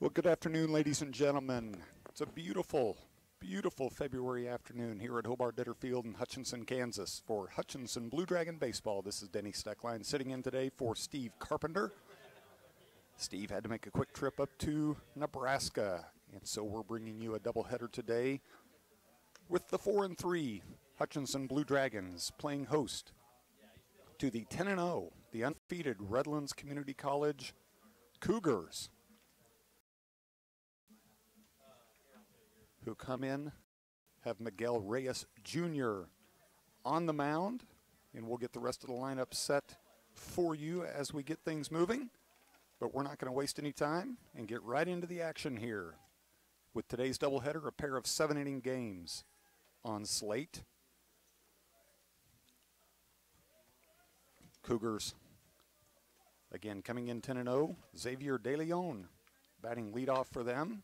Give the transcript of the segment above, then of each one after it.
Well, good afternoon, ladies and gentlemen. It's a beautiful, beautiful February afternoon here at Hobart-Detter Field in Hutchinson, Kansas for Hutchinson Blue Dragon Baseball. This is Denny Steckline sitting in today for Steve Carpenter. Steve had to make a quick trip up to Nebraska, and so we're bringing you a doubleheader today with the 4-3 Hutchinson Blue Dragons playing host to the 10-0, the undefeated Redlands Community College Cougars, who come in, have Miguel Reyes Jr. on the mound, and we'll get the rest of the lineup set for you as we get things moving. But we're not going to waste any time and get right into the action here with today's doubleheader, a pair of 7-inning games on slate. Cougars, again, coming in 10-0. Xavier De Leon batting leadoff for them.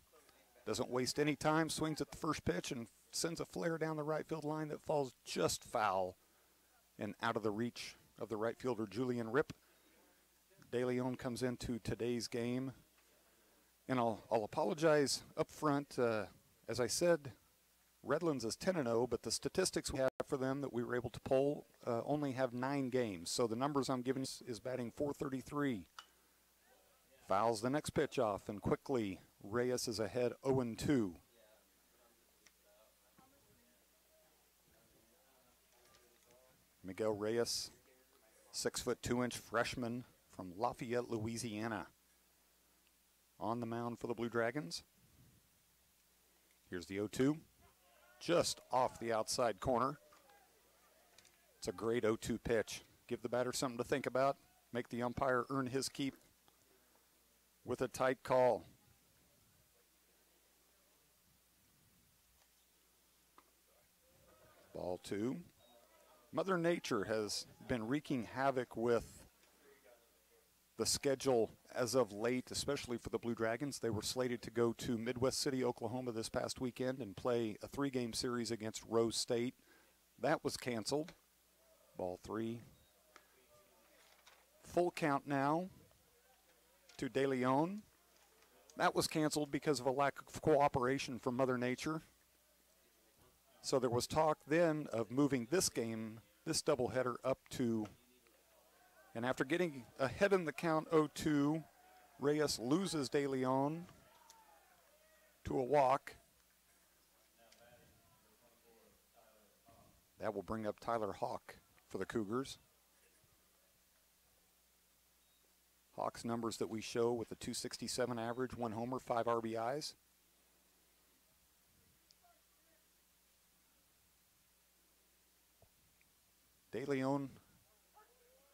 Doesn't waste any time, swings at the first pitch and sends a flare down the right field line that falls just foul and out of the reach of the right fielder Julian Ripp. De Leon comes into today's game, and I'll apologize up front. As I said, Redlands is 10-0, but the statistics we have for them that we were able to pull only have 9 games. So the numbers I'm giving is batting .433. Fouls the next pitch off, and quickly Reyes is ahead 0-2. Miguel Reyes, 6'2" freshman from Lafayette, Louisiana, on the mound for the Blue Dragons. Here's the 0-2, just off the outside corner. It's a great 0-2 pitch. Give the batter something to think about, make the umpire earn his keep with a tight call. Ball 2. Mother Nature has been wreaking havoc with the schedule as of late, especially for the Blue Dragons. They were slated to go to Midwest City, Oklahoma this past weekend and play a 3-game series against Rose State. That was canceled. Ball 3. Full count now to De Leon. That was canceled because of a lack of cooperation from Mother Nature. So there was talk then of moving this game, this doubleheader, up to, and after getting ahead in the count 0-2, Reyes loses De Leon to a walk. That will bring up Tyler Hawk for the Cougars. Hawk's numbers that we show with a .267 average, 1 homer, 5 RBIs. De Leon,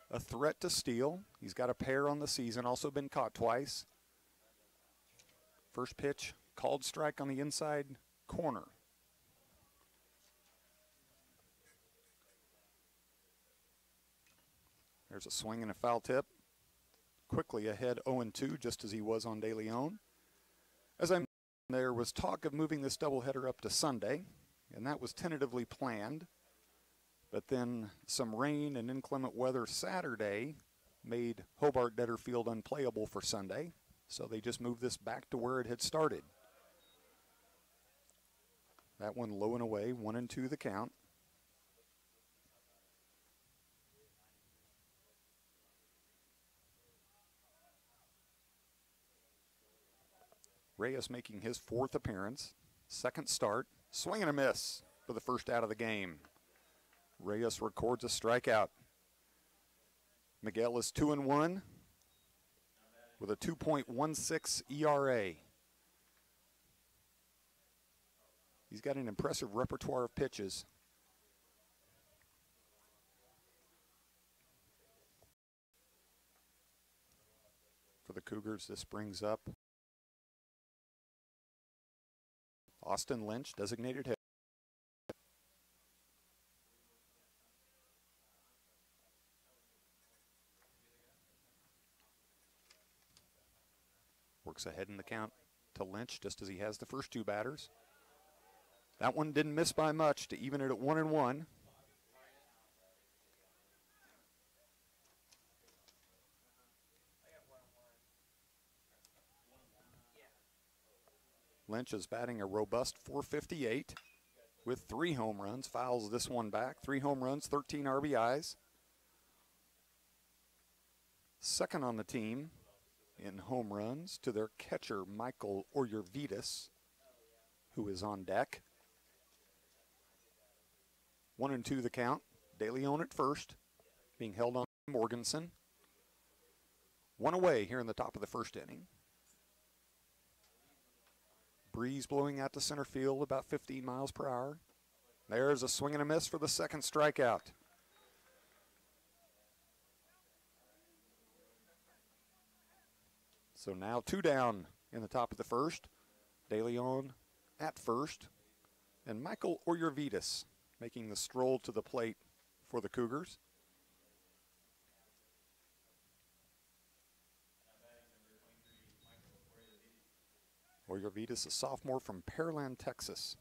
a threat to steal. He's got a pair on the season, also been caught twice. First pitch, called strike on the inside corner. There's a swing and a foul tip. Quickly ahead 0-2, just as he was on De Leon. As I mentioned, there was talk of moving this doubleheader up to Sunday, and that was tentatively planned. But then some rain and inclement weather Saturday made Hobart-Detter Field unplayable for Sunday, so they just moved this back to where it had started. That one low and away, 1-2 the count. Reyes making his 4th appearance, 2nd start, swing and a miss for the first out of the game. Reyes records a strikeout. Miguel is 2-1 with a 2.16 ERA. He's got an impressive repertoire of pitches. For the Cougars, this brings up Austin Lynch, designated hitter. Works ahead in the count to Lynch, just as he has the first 2 batters. That one didn't miss by much to even it at 1-1. Lynch is batting a robust .458 with 3 home runs, fouls this one back. 3 home runs, 13 RBIs. Second on the team in home runs to their catcher, Michael Oyervides, who is on deck. 1-2 the count. De Leon at first, being held on Morganson. 1 away here in the top of the first inning. Breeze blowing out to center field about 15 miles per hour. There's a swing and a miss for the second strikeout. So now 2 down in the top of the first. De Leon at first. And Michael Oyervides making the stroll to the plate for the Cougars. Oyervides, a sophomore from Pearland, Texas.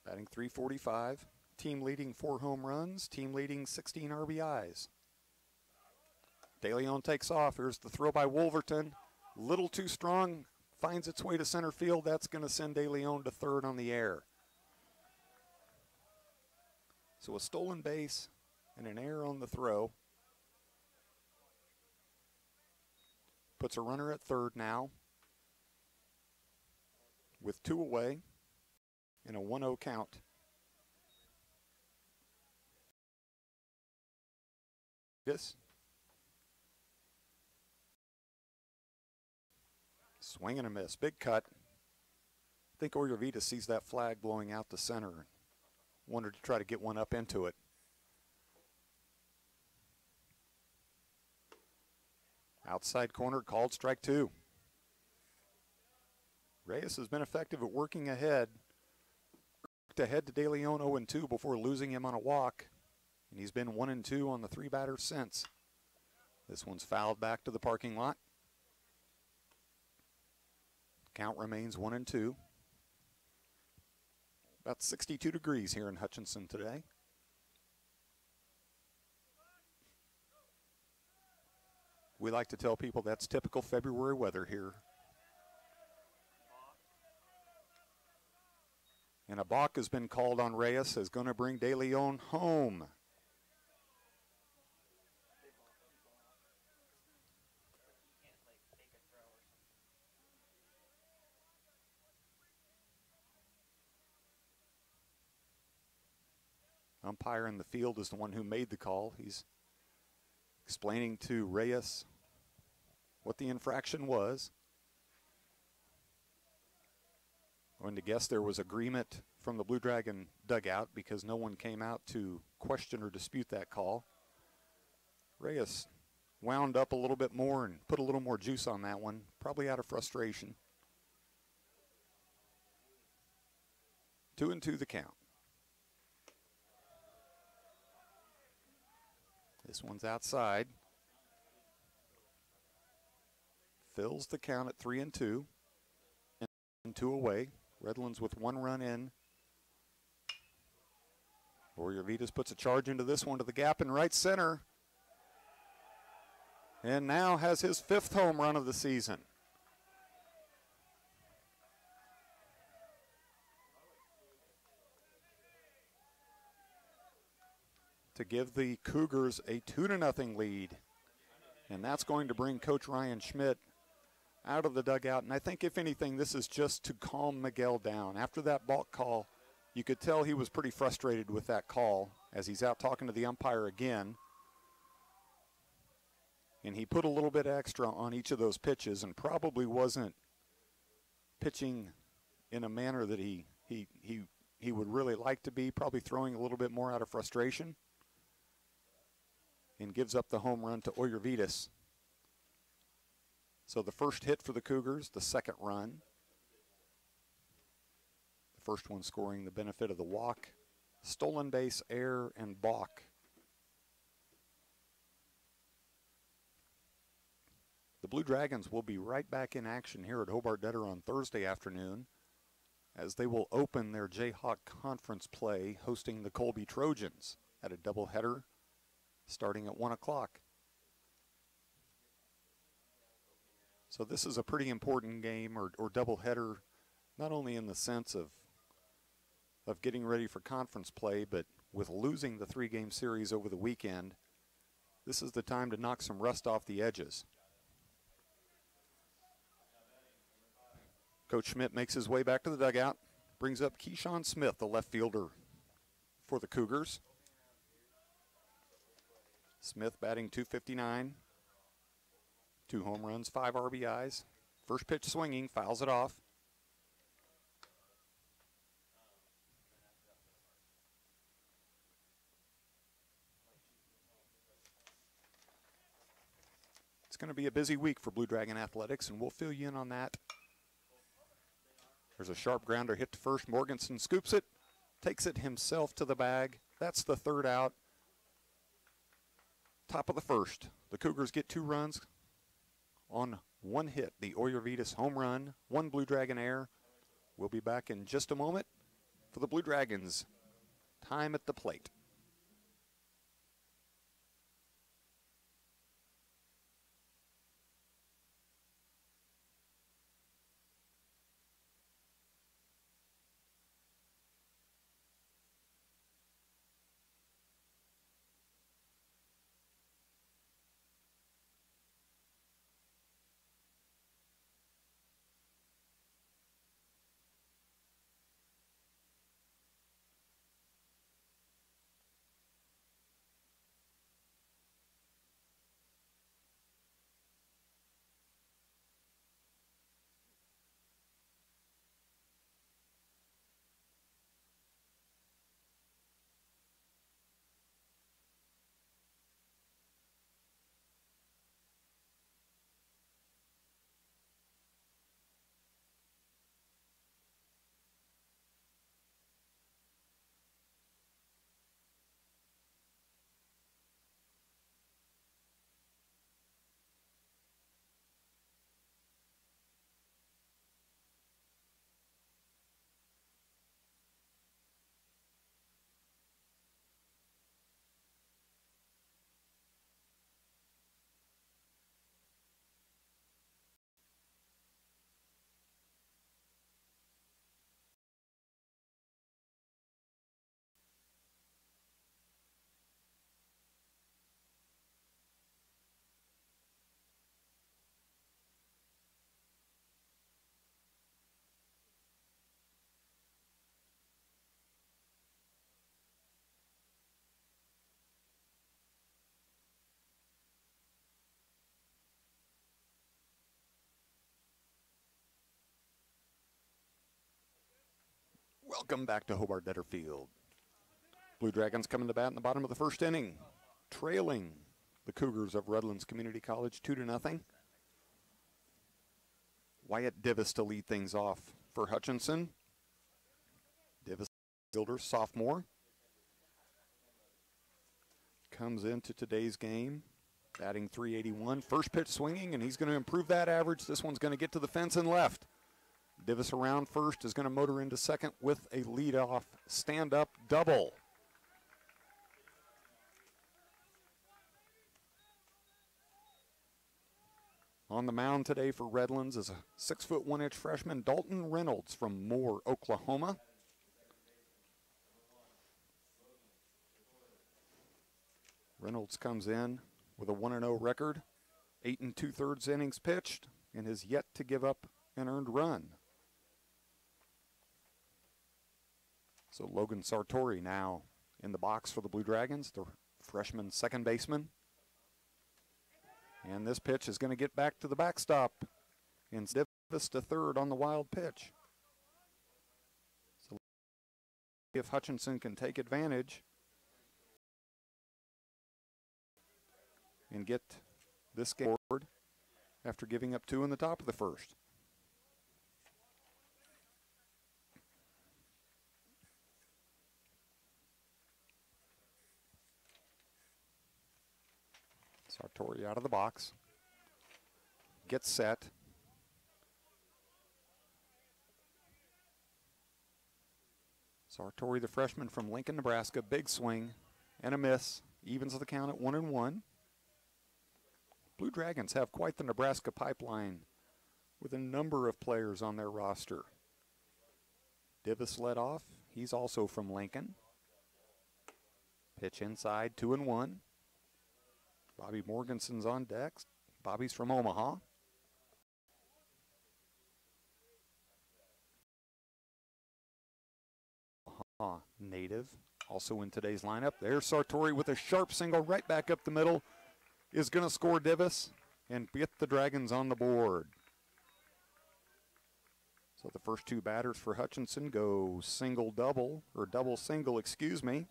Batting .345, team leading 4 home runs, team leading 16 RBIs. De Leon takes off. Here's the throw by Wolverton. Little too strong, finds its way to center field. That's going to send De Leon to third on the air. So a stolen base and an error on the throw. Puts a runner at third now with 2 away in a 1-0 count. This swing and a miss, big cut. I think Oyervides sees that flag blowing out the center and wanted to try to get one up into it. Outside corner, called strike 2. Reyes has been effective at working ahead. Worked ahead to De Leon 0-2 before losing him on a walk. And he's been 1-2 on the 3 batters since. This one's fouled back to the parking lot. Count remains 1-2. About 62 degrees here in Hutchinson today. We like to tell people that's typical February weather here. And a balk has been called on Reyes, is going to bring De Leon home. Umpire in the field is the one who made the call. He's explaining to Reyes what the infraction was. I'm going to guess there was agreement from the Blue Dragon dugout because no one came out to question or dispute that call. Reyes wound up a little bit more and put a little more juice on that one, probably out of frustration. 2-2 the count. This one's outside. Fills the count at 3-2. And 2 away. Redlands with 1 run in. Oyervides puts a charge into this one to the gap in right center. And now has his 5th home run of the season. To give the Cougars a 2-0 lead. And that's going to bring Coach Ryan Schmidt out of the dugout. And I think, if anything, this is just to calm Miguel down. After that balk call, you could tell he was pretty frustrated with that call as he's out talking to the umpire again. And he put a little bit extra on each of those pitches and probably wasn't pitching in a manner that he would really like to be, probably throwing a little bit more out of frustration. And gives up the home run to Oyervides. So the first hit for the Cougars, the second run. The first one scoring the benefit of the walk, stolen base, error, and balk. The Blue Dragons will be right back in action here at Hobart-Detter on Thursday afternoon as they will open their Jayhawk Conference play hosting the Colby Trojans at a doubleheader starting at 1 o'clock. So this is a pretty important game or doubleheader, not only in the sense of getting ready for conference play, but with losing the 3-game series over the weekend, this is the time to knock some rust off the edges. Coach Schmidt makes his way back to the dugout, brings up Keyshawn Smith, the left fielder for the Cougars. Smith batting .259, 2 home runs, 5 RBIs. First pitch swinging, fouls it off. It's going to be a busy week for Blue Dragon Athletics, and we'll fill you in on that. There's a sharp grounder hit to first. Morganson scoops it, takes it himself to the bag. That's the 3rd out. Top of the 1st. The Cougars get 2 runs on 1 hit. The Oyervitas home run, 1 Blue Dragon error. We'll be back in just a moment for the Blue Dragons. Time at the plate. Welcome back to Hobart-Detter Field. Blue Dragons coming to bat in the bottom of the 1st inning, trailing the Cougars of Redlands Community College 2-0. Wyatt Divis to lead things off for Hutchinson. Divis, fielder, sophomore, comes into today's game batting .381. First pitch swinging, and he's going to improve that average. This one's going to get to the fence and left. Divis around first, is going to motor into second with a leadoff stand-up double. On the mound today for Redlands is a 6'1" freshman, Dalton Reynolds from Moore, Oklahoma. Reynolds comes in with a 1-0 record, 8 2/3 innings pitched, and has yet to give up an earned run. So Logan Sartori now in the box for the Blue Dragons, the freshman second baseman. And this pitch is going to get back to the backstop. And Divis to third on the wild pitch. So if Hutchinson can take advantage and get this game forward after giving up 2 in the top of the 1st. Sartori out of the box, gets set. Sartori, the freshman from Lincoln, Nebraska, big swing and a miss, evens the count at 1-1. Blue Dragons have quite the Nebraska pipeline with a number of players on their roster. Divis led off. He's also from Lincoln. Pitch inside, 2-1. Bobby Morganson's on deck. Bobby's from Omaha. Native also in today's lineup. There's Sartori with a sharp single right back up the middle. Is going to score Divis and get the Dragons on the board. So the first two batters for Hutchinson go single-double, or double-single, excuse me,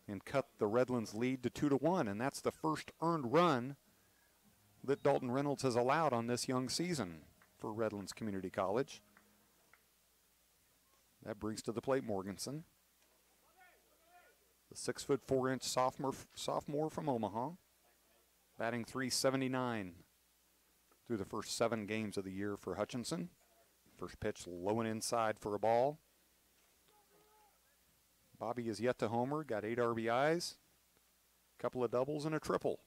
and cut the Redlands lead to 2-1, and that's the first earned run that Dalton Reynolds has allowed on this young season for Redlands Community College. That brings to the plate Morganson, the 6'4" sophomore from Omaha, batting .379 through the first 7 games of the year for Hutchinson. First pitch low and inside for a ball. Bobby is yet to homer, got 8 RBIs, a couple of doubles and a triple.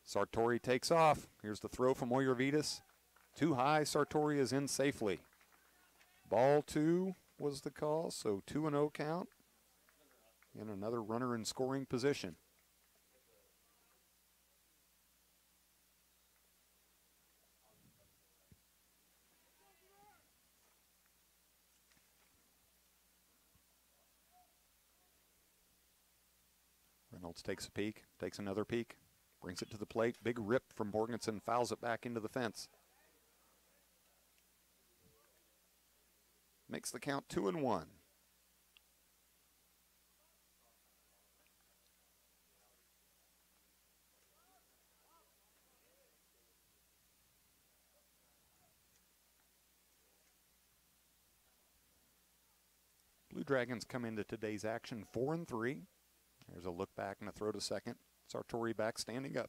Sartori takes off. Here's the throw from Oyervitas. Too high, Sartori is in safely. Ball 2 was the call, so 2-0 count. And another runner in scoring position. Reynolds takes a peek, takes another peek, brings it to the plate. Big rip from Morganson, fouls it back into the fence. Makes the count 2-1. Blue Dragons come into today's action 4-3. There's a look back and a throw to second. Sartori back standing up.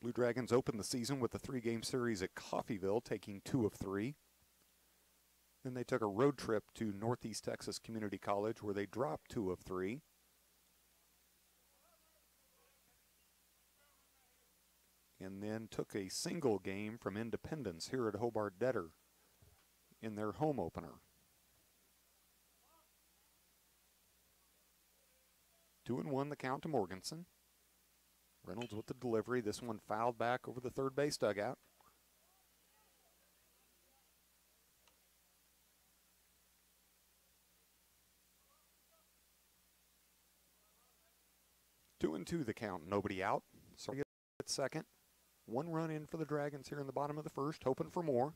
Blue Dragons open the season with a 3-game series at Coffeyville, taking 2 of 3. Then they took a road trip to Northeast Texas Community College where they dropped 2 of 3. And then took a single game from Independence here at Hobart-Detter in their home opener. 2-1 the count to Morganson. Reynolds with the delivery. This one fouled back over the third base dugout. Two and two the count. Nobody out. So at second. 1 run in for the Dragons here in the bottom of the first, hoping for more.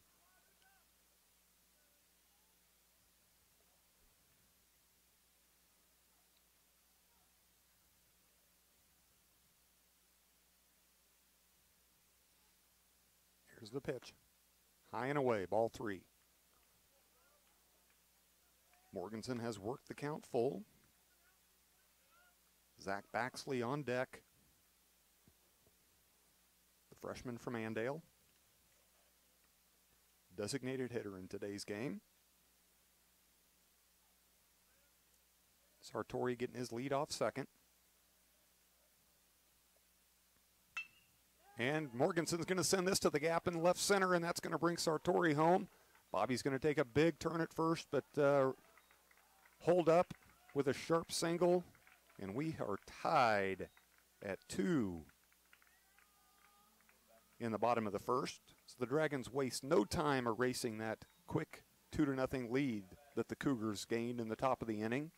Here's the pitch. High and away, ball 3. Morganson has worked the count full. Zach Baxley on deck. The freshman from Andale. Designated hitter in today's game. Sartori getting his lead off second. And Morganson's going to send this to the gap in left center, and that's going to bring Sartori home. Bobby's going to take a big turn at first, but hold up with a sharp single, and we are tied at 2 in the bottom of the first. So the Dragons waste no time erasing that quick 2-0 lead that the Cougars gained in the top of the inning.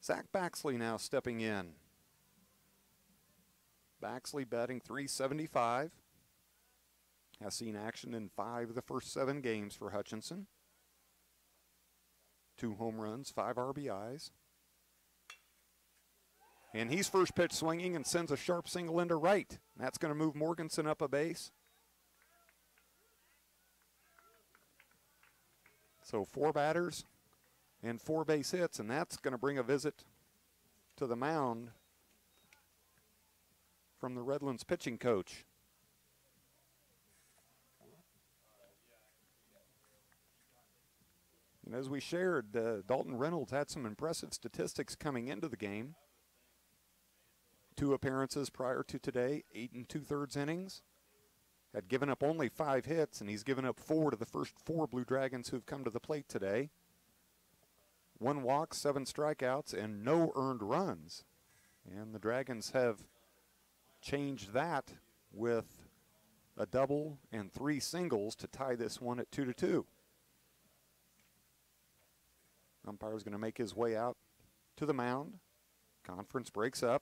Zach Baxley now stepping in. Baxley batting .375. Has seen action in 5 of the first 7 games for Hutchinson. 2 home runs, 5 RBIs. And he's first pitch swinging and sends a sharp single into right. That's going to move Morganson up a base. So 4 batters and 4 base hits, and that's going to bring a visit to the mound from the Redlands pitching coach. And as we shared, Dalton Reynolds had some impressive statistics coming into the game. 2 appearances prior to today, 8 2/3 innings. Had given up only 5 hits, and he's given up 4 to the first 4 Blue Dragons who've come to the plate today. 1 walk, 7 strikeouts, and no earned runs. And the Dragons have changed that with a double and 3 singles to tie this one at 2-2. Umpire's going to make his way out to the mound. Conference breaks up.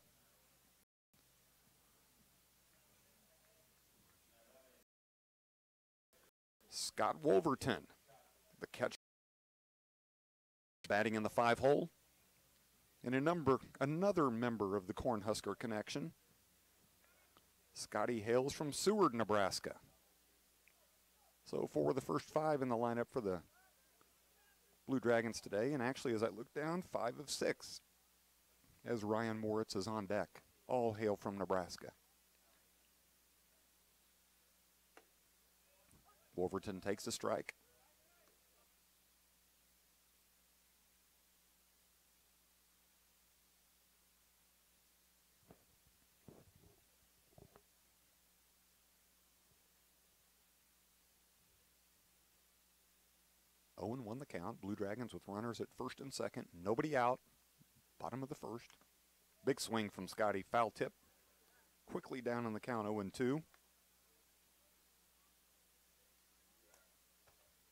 Scott Wolverton, the catcher, batting in the 5-hole. And another member of the Cornhusker connection. Scotty hails from Seward, Nebraska. So 4 of the first 5 in the lineup for the Blue Dragons today. And actually, as I look down, 5 of 6 as Ryan Moritz is on deck. All hail from Nebraska. Wolverton takes a strike. Owen won the count. Blue Dragons with runners at first and second. Nobody out. Bottom of the first. Big swing from Scotty. Foul tip. Quickly down on the count, 0-2.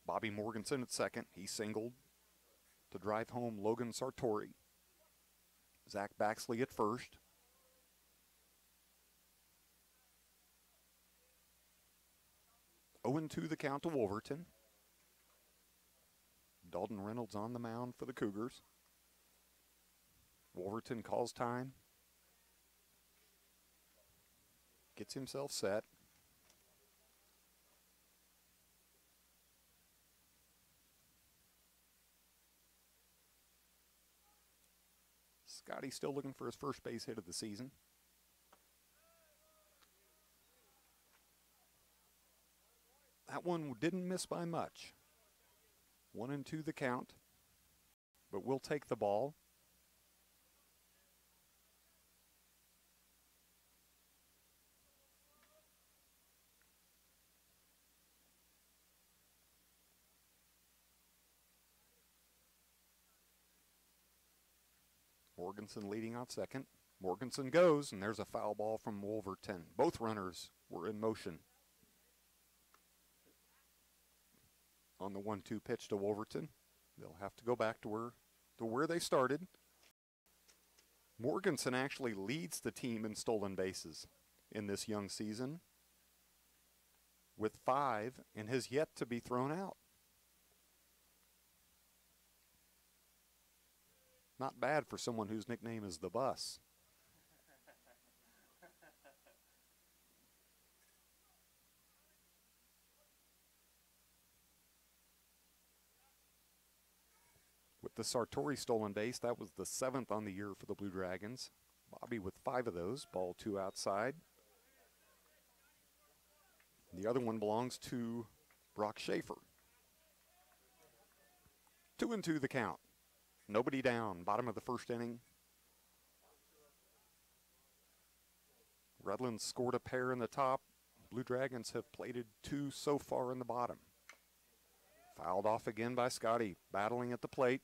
Bobby Morganson at second. He singled to drive home Logan Sartori. Zach Baxley at first. Oh, 2 the count to Wolverton. Dalton Reynolds on the mound for the Cougars. Wolverton calls time. Gets himself set. Scotty still looking for his first base hit of the season. That one didn't miss by much. 1-2 the count, but we'll take the ball. Morganson leading off second. Morganson goes, and there's a foul ball from Wolverton. Both runners were in motion. On the 1-2 pitch to Wolverton. They'll have to go back to where they started. Morganson actually leads the team in stolen bases in this young season with 5 and has yet to be thrown out. Not bad for someone whose nickname is the Bus. With the Sartori stolen base, that was the 7th on the year for the Blue Dragons. Bobby with 5 of those, ball 2 outside. The other one belongs to Brock Schaefer. 2-2 the count. Nobody down, bottom of the first inning. Redlands scored a pair in the top. Blue Dragons have plated 2 so far in the bottom. Fouled off again by Scotty, battling at the plate.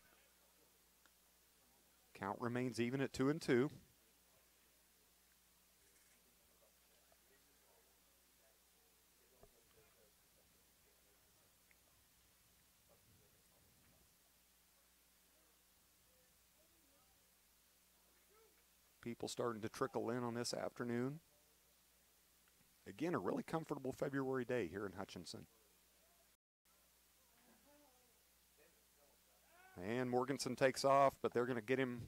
Count remains even at 2-2. People starting to trickle in on this afternoon. Again, a really comfortable February day here in Hutchinson. And Morganson takes off, but they're going to get him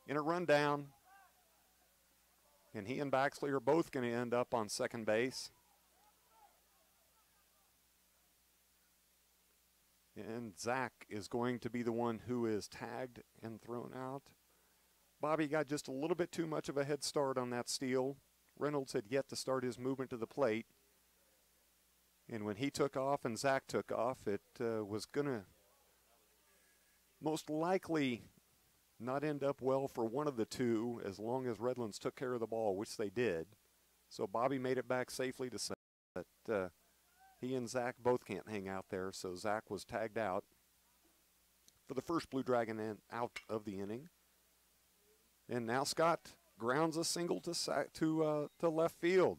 in a rundown. And he and Baxley are both going to end up on second base. And Zach is going to be the one who is tagged and thrown out. Bobby got just a little bit too much of a head start on that steal. Reynolds had yet to start his movement to the plate. And when he took off and Zach took off, it was going to most likely not end up well for one of the two as long as Redlands took care of the ball, which they did. So Bobby made it back safely to set, but he and Zach both can't hang out there, so Zach was tagged out for the first Blue Dragon out of the inning. And now Scott grounds a single to left field.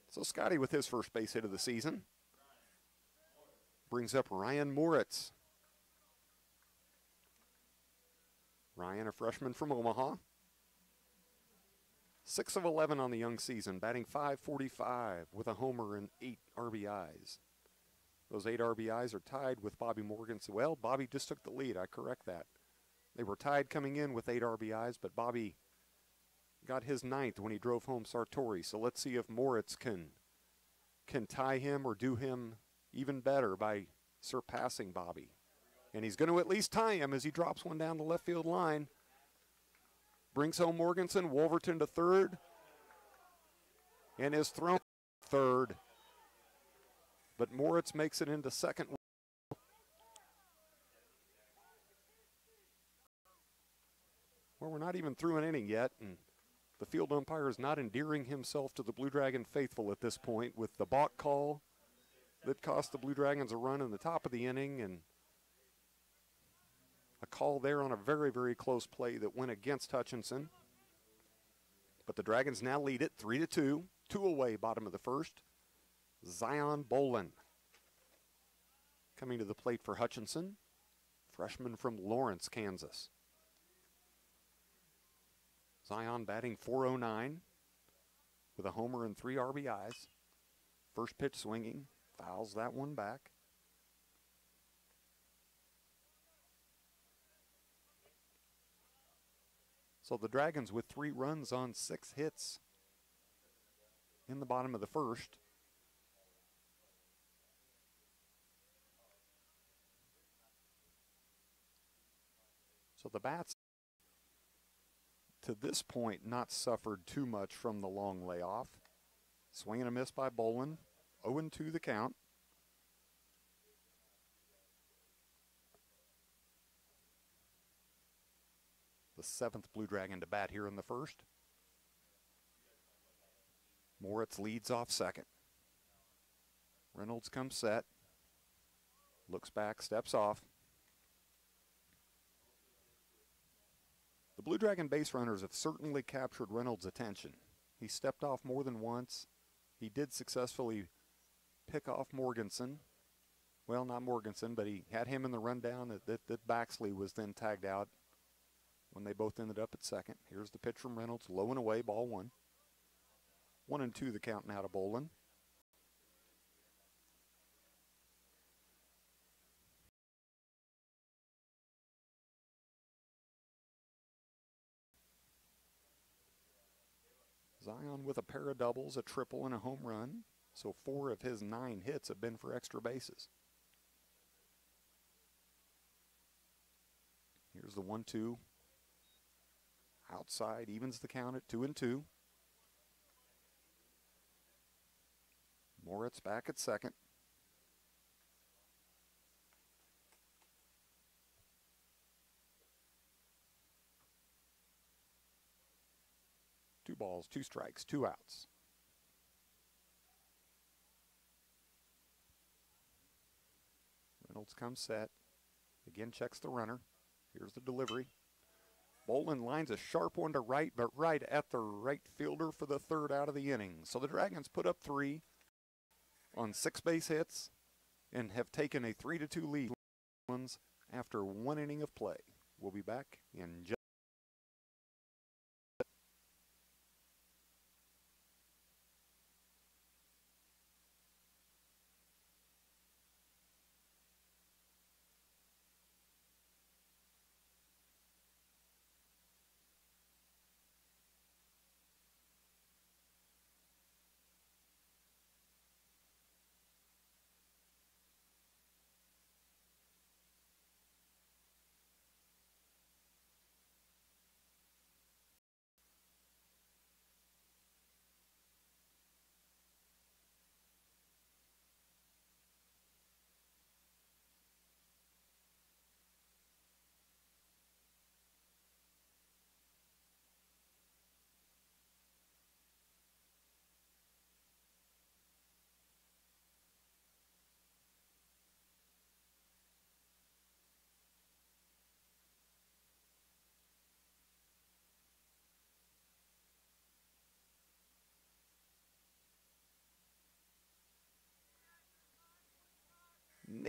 So Scotty with his first base hit of the season brings up Ryan Moritz. Ryan, a freshman from Omaha. 6 of 11 on the young season, batting .545 with a homer and 8 RBIs. Those 8 RBIs are tied with Bobby Morganson. Well, Bobby just took the lead. I correct that. They were tied coming in with 8 RBIs, but Bobby got his 9th when he drove home Sartori. So let's see if Moritz can tie him or do him even better by surpassing Bobby. And he's going to at least tie him as he drops one down the left field line. Brings home Morganson, Wolverton to third, and is thrown third. But Moritz makes it into second. Well, we're not even through an inning yet, and the field umpire is not endearing himself to the Blue Dragon faithful at this point with the balk call that cost the Blue Dragons a run in the top of the inning, and a call there on a very, very close play that went against Hutchinson. But the Dragons now lead it 3-2. 2 away, bottom of the first. Zion Bolin coming to the plate for Hutchinson. Freshman from Lawrence, Kansas. Zion batting .409 with a homer and 3 RBIs. First pitch swinging. Fouls that one back. So the Dragons with 3 runs on 6 hits in the bottom of the first. So the bats, to this point, not suffered too much from the long layoff. Swing and a miss by Bolin. 0-2 the count. The 7th Blue Dragon to bat here in the first. Moritz leads off second. Reynolds comes set. Looks back, steps off. The Blue Dragon base runners have certainly captured Reynolds' attention. He stepped off more than once. He did successfully pick off Morganson. Well, not Morganson, but he had him in the rundown that Baxley was then tagged out when they both ended up at second. Here's the pitch from Reynolds, low and away, ball 1. 1-2 the count now to Bolin. Zion with a pair of doubles, a triple, and a home run. So 4 of his 9 hits have been for extra bases. Here's the 1-2. Outside, evens the count at 2-2. Moritz back at second. Two balls, 2 strikes, 2 outs. Reynolds comes set. Again checks the runner. Here's the delivery. Bolin lines a sharp one to right, but right at the right fielder for the 3rd out of the inning. So the Dragons put up 3 on 6 base hits and have taken a 3-2 lead after 1 inning of play. We'll be back in just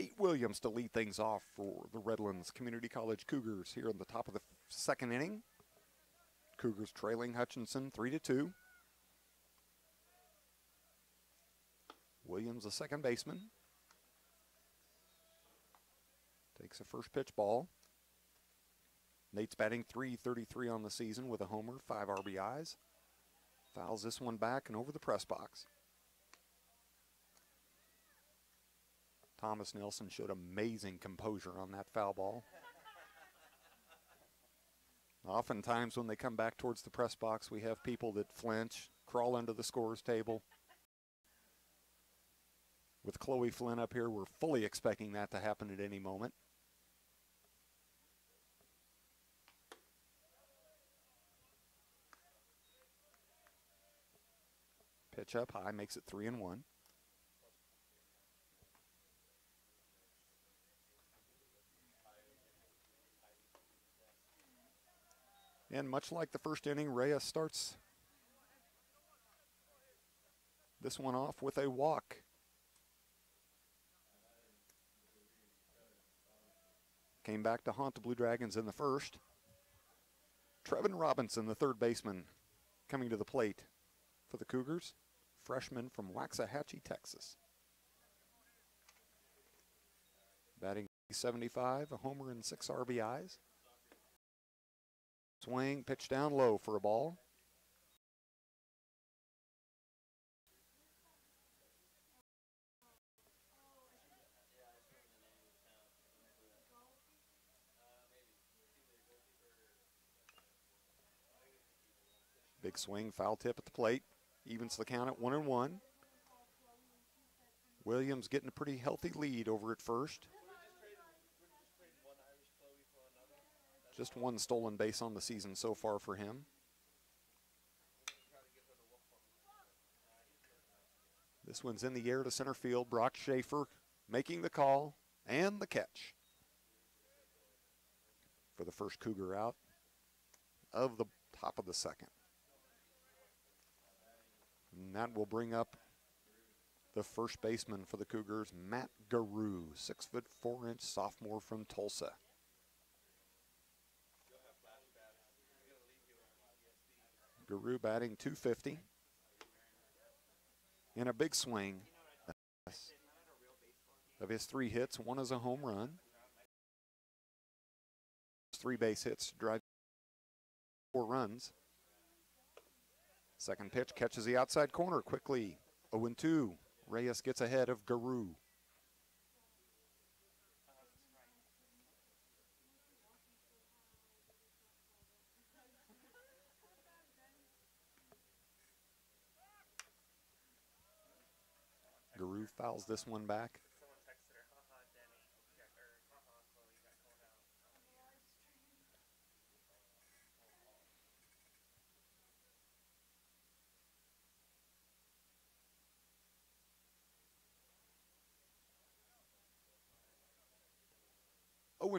Nate Williams to lead things off for the Redlands Community College Cougars here in the top of the second inning. Cougars trailing Hutchinson 3-2. Williams, the second baseman, takes a first pitch ball. Nate's batting .333 on the season with a homer, 5 RBIs. Fouls this one back and over the press box. Thomas Nelson showed amazing composure on that foul ball. Oftentimes when they come back towards the press box, we have people that flinch, crawl under the scores table. With Chloe Flynn up here, we're fully expecting that to happen at any moment. Pitch up high, makes it 3-1. And much like the first inning, Reyes starts this one off with a walk. Came back to haunt the Blue Dragons in the first. Trevin Robinson, the third baseman, coming to the plate for the Cougars. Freshman from Waxahachie, Texas. Batting .75, a homer and 6 RBIs. Swing, pitch down low for a ball. Big swing, foul tip at the plate. Evens the count at 1-1. Williams getting a pretty healthy lead over at first. Just one stolen base on the season so far for him. This one's in the air to center field. Brock Schaefer making the call and the catch for the first Cougar out of the top of the second. And that will bring up the first baseman for the Cougars, Matt Garou, 6'4" sophomore from Tulsa. Garou batting .250. In a big swing of his 3 hits, 1 is a home run. 3 base hits, drive 4 runs. Second pitch catches the outside corner quickly. 0-2. Reyes gets ahead of Garou. Garou fouls this one back.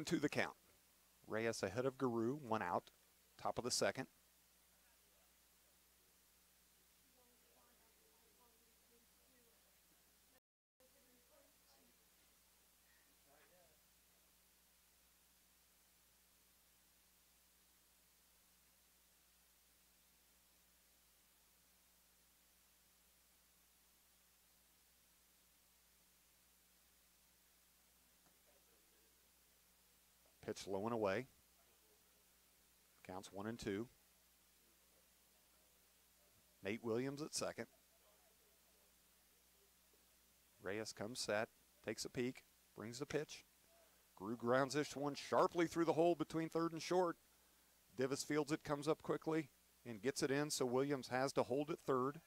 To the count. Reyes ahead of Garou, 1 out, top of the second. Pitch low and away. Counts 1-2. Nate Williams at second. Reyes comes set, takes a peek, brings the pitch. Garou grounds this one sharply through the hole between third and short. Divis fields it, comes up quickly, and gets it in, so Williams has to hold at third.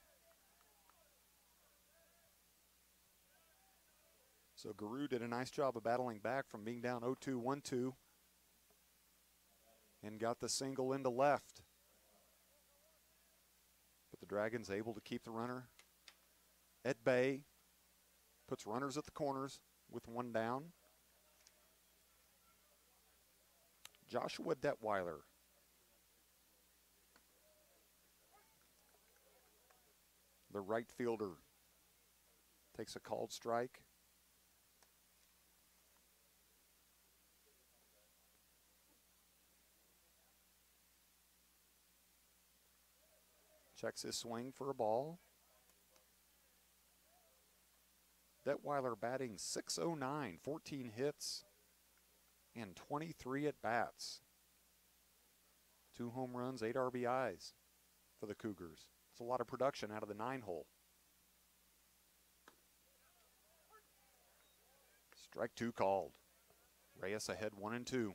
So Garou did a nice job of battling back from being down 0-2, 1-2. And got the single into left. But the Dragons able to keep the runner at bay. Puts runners at the corners with 1 down. Joshua Detweiler. The right fielder takes a called strike. Checks his swing for a ball. Detweiler batting .609, 14 hits and 23 at bats. 2 home runs, 8 RBIs for the Cougars. It's a lot of production out of the 9-hole. Strike 2 called. Reyes ahead 1-2.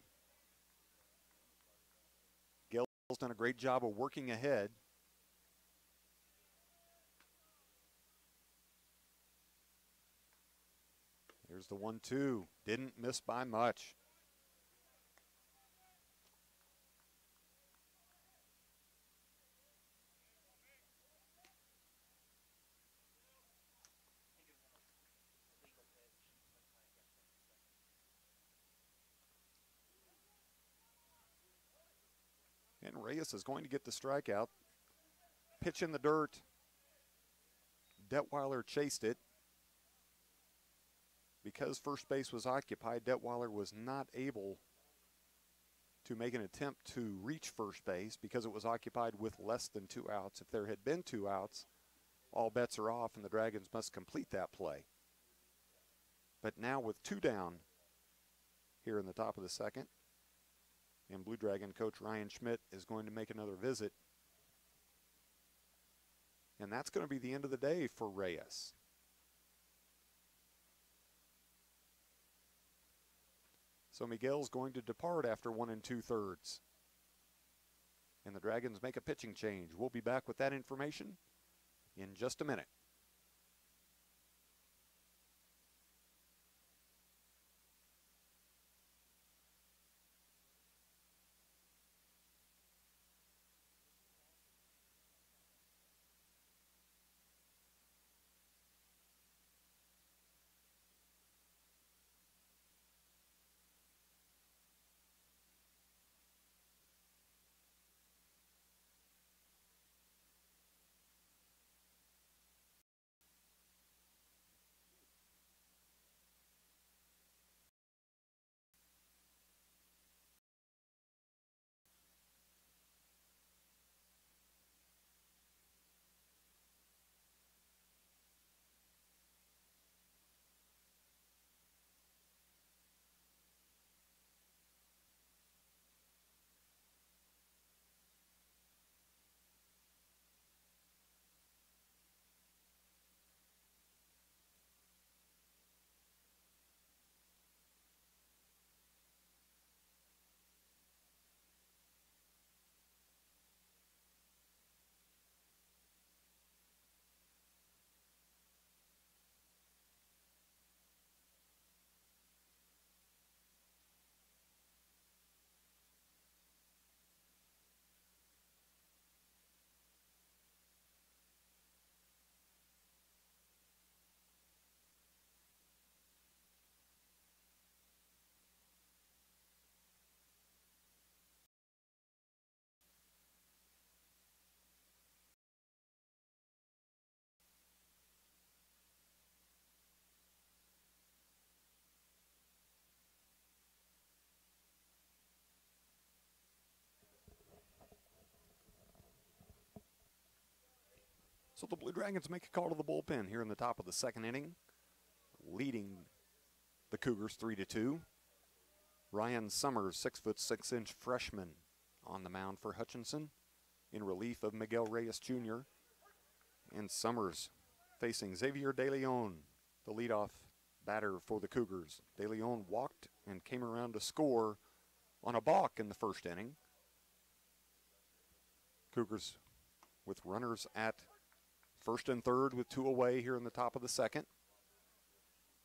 Gill's done a great job of working ahead. Here's the 1-2. Didn't miss by much. And Reyes is going to get the strikeout. Pitch in the dirt. Detweiler chased it. Because first base was occupied, Detweiler was not able to make an attempt to reach first base because it was occupied with less than 2 outs. If there had been 2 outs, all bets are off and the Dragons must complete that play. But now with 2 down here in the top of the second, and Blue Dragon coach Ryan Schmidt is going to make another visit. And that's going to be the end of the day for Reyes. So Miguel's going to depart after 1 2/3. And the Dragons make a pitching change. We'll be back with that information in just a minute. So the Blue Dragons make a call to the bullpen here in the top of the second inning, leading the Cougars 3-2. Ryan Summers, 6'6" freshman, on the mound for Hutchinson in relief of Miguel Reyes Jr. And Summers facing Xavier De Leon, the leadoff batter for the Cougars. De Leon walked and came around to score on a balk in the first inning. Cougars with runners at first and third with 2 away here in the top of the second.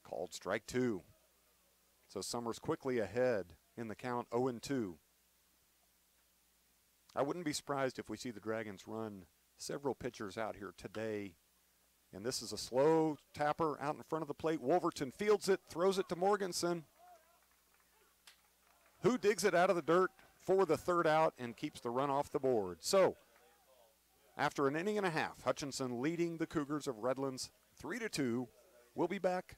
Called strike 2. So Summers quickly ahead in the count, 0-2. I wouldn't be surprised if we see the Dragons run several pitchers out here today. And this is a slow tapper out in front of the plate. Wolverton fields it, throws it to Morganson, who digs it out of the dirt for the 3rd out and keeps the run off the board. So after an inning and a half, Hutchinson leading the Cougars of Redlands 3-2. We'll be back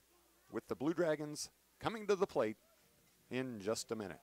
with the Blue Dragons coming to the plate in just a minute.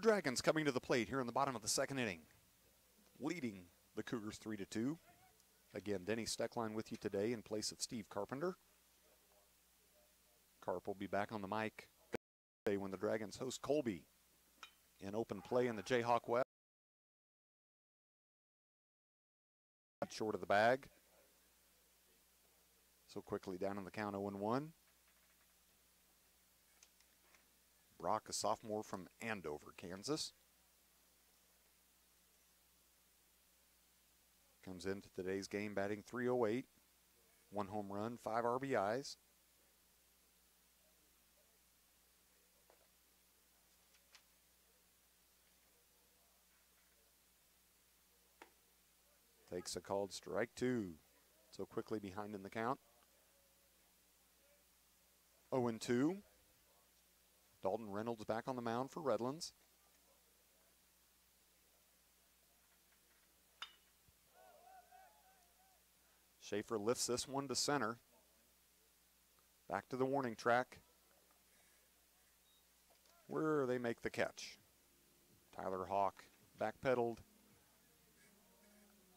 Dragons coming to the plate here in the bottom of the second inning, leading the Cougars 3-2. Again, Denny Steckline with you today in place of Steve Carpenter. Carp will be back on the mic today when the Dragons host Colby in open play in the Jayhawk West. Short of the bag. So quickly down in the count 0-1. Brock, a sophomore from Andover, Kansas. Comes into today's game batting .308. 1 home run, 5 RBIs. Takes a called strike 2. So quickly behind in the count. 0-2. Dalton Reynolds back on the mound for Redlands. Schaefer lifts this one to center. Back to the warning track, where they make the catch. Tyler Hawk backpedaled.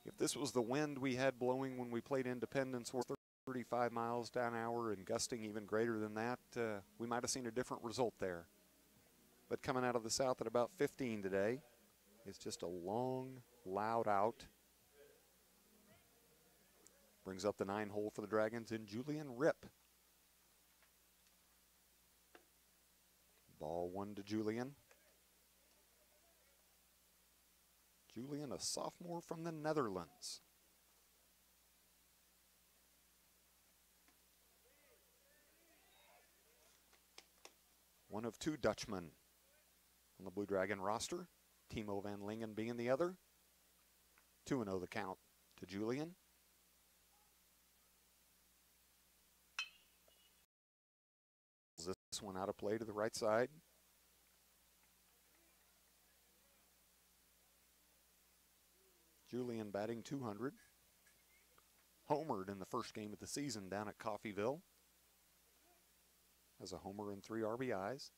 If this was the wind we had blowing when we played Independence, 35 miles an hour and gusting even greater than that, we might have seen a different result there. But coming out of the south at about 15 today, it's just a long, loud out. Brings up the 9 hole for the Dragons in Julian Rip. Ball 1 to Julian. Julian, a sophomore from the Netherlands. One of 2 Dutchmen on the Blue Dragon roster. Timo van Lingen being the other. 2-0 the count to Julian. This one out of play to the right side. Julian batting .200. Homered in the first game of the season down at Coffeyville. Has a homer and 3 RBIs.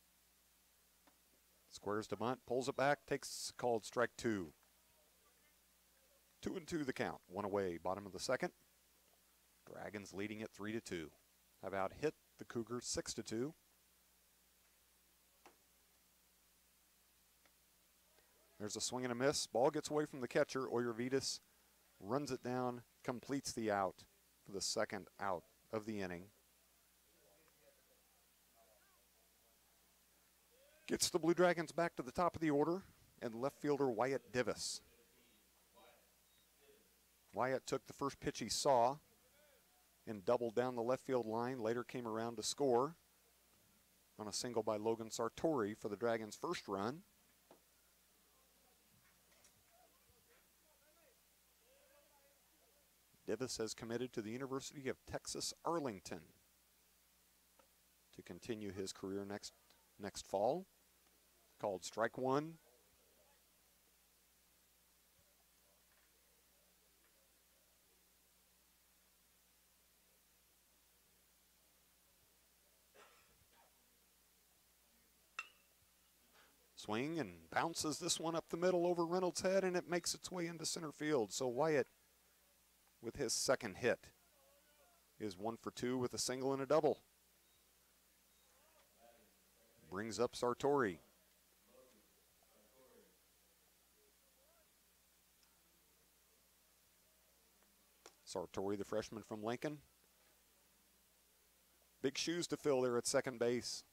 Squares to bunt, pulls it back, takes called strike 2. 2-2 the count. 1 away, bottom of the second. Dragons leading at 3-2. Have out hit the Cougars 6-2. There's a swing and a miss. Ball gets away from the catcher. Oyervides runs it down, completes the out for the second out of the inning. Gets the Blue Dragons back to the top of the order, and left fielder Wyatt Divis. Wyatt took the first pitch he saw and doubled down the left field line. Later came around to score on a single by Logan Sartori for the Dragons' first run. Divis has committed to the University of Texas Arlington to continue his career next fall. Called strike 1. Swing and bounces this one up the middle over Reynolds' head, and it makes its way into center field. So Wyatt, with his second hit, is 1 for 2 with a single and a double. Brings up Sartori. Sartori, the freshman from Lincoln. Big shoes to fill there at second base.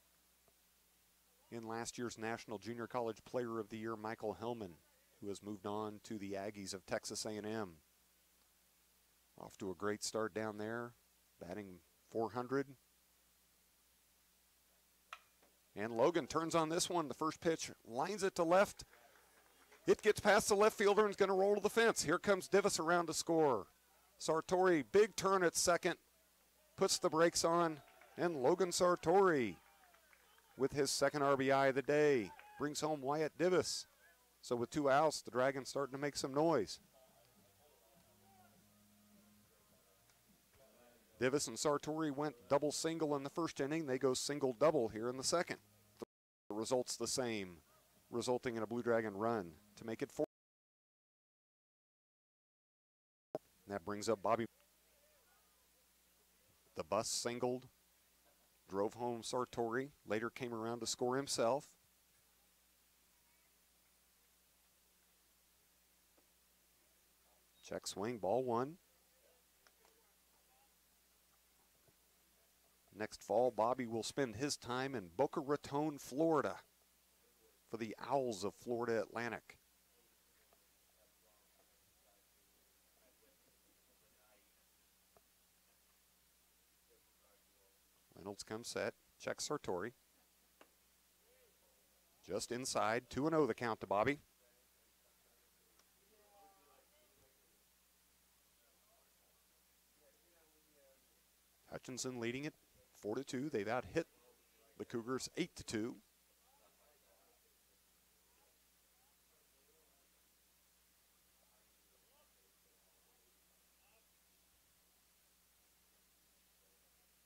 In last year's National Junior College Player of the Year, Michael Hellman, who has moved on to the Aggies of Texas A&M. Off to a great start down there, batting .400. And Logan turns on this one. The first pitch lines it to left. It gets past the left fielder and is going to roll to the fence. Here comes Divis around to score. Sartori, big turn at second, puts the brakes on, and Logan Sartori, with his second RBI of the day, brings home Wyatt Divis. So with 2 outs, the Dragons starting to make some noise. Divis and Sartori went double single in the first inning. They go single double here in the second. The result's the same. resulting in a Blue Dragon run to make it 4. That brings up Bobby. The bus singled, drove home Sartori, later came around to score himself. Check swing, ball 1. Next fall, Bobby will spend his time in Boca Raton, Florida for the Owls of Florida Atlantic. Reynolds comes set, checks Sartori. Just inside, 2-0 the count to Bobby. Hutchinson leading it 4-2. They've out-hit the Cougars 8-2.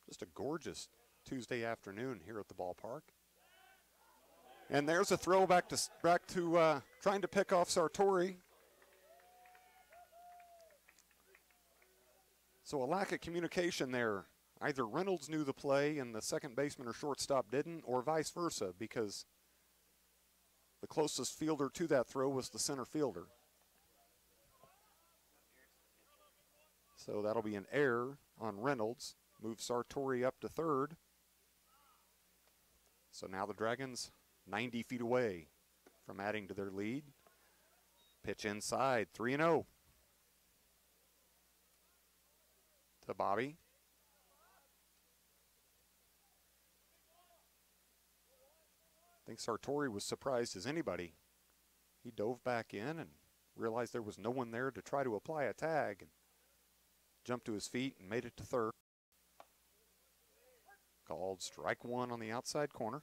Just a gorgeous Tuesday afternoon here at the ballpark. And there's a throw back to trying to pick off Sartori. So a lack of communication there. Either Reynolds knew the play and the second baseman or shortstop didn't, or vice versa, because the closest fielder to that throw was the center fielder. So that'll be an error on Reynolds. Move Sartori up to third. So now the Dragons 90 feet away from adding to their lead. Pitch inside, 3-0. To Bobby. I think Sartori was surprised as anybody. He dove back in and realized there was no one there to try to apply a tag, and jumped to his feet and made it to third. Called strike 1 on the outside corner.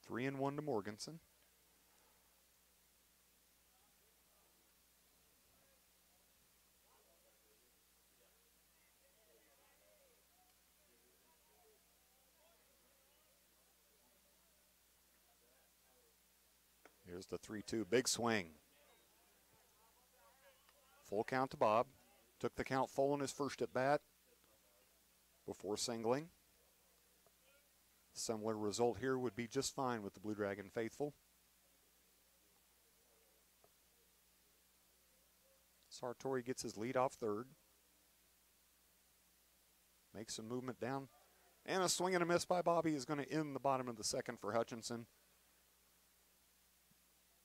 3-1 to Morganson. Here's the 3-2, big swing. Full count to Bob. Took the count full in his first at bat before singling. Similar result here would be just fine with the Blue Dragon faithful. Sartori gets his lead off third. Makes some movement down. And a swing and a miss by Bobby is going to end the bottom of the second for Hutchinson.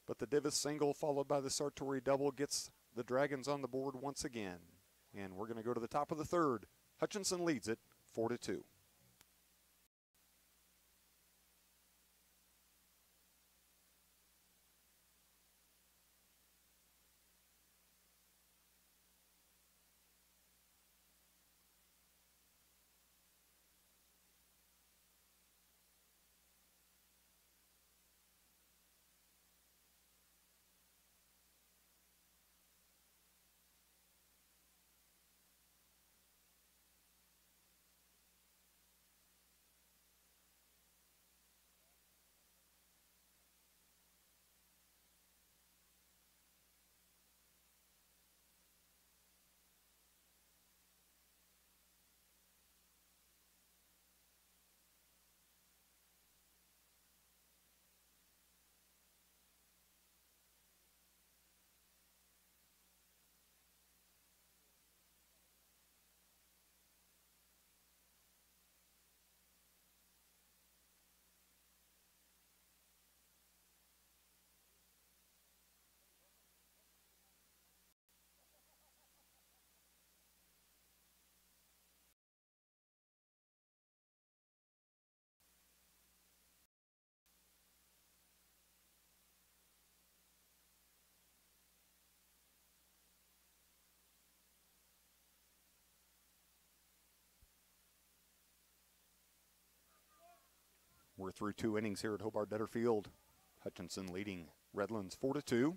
But the Divis single followed by the Sartori double gets the Dragons on the board once again. And we're going to go to the top of the third. Hutchinson leads it 4-2. We're through 2 innings here at Hobart-Detter Field. Hutchinson leading Redlands 4-2.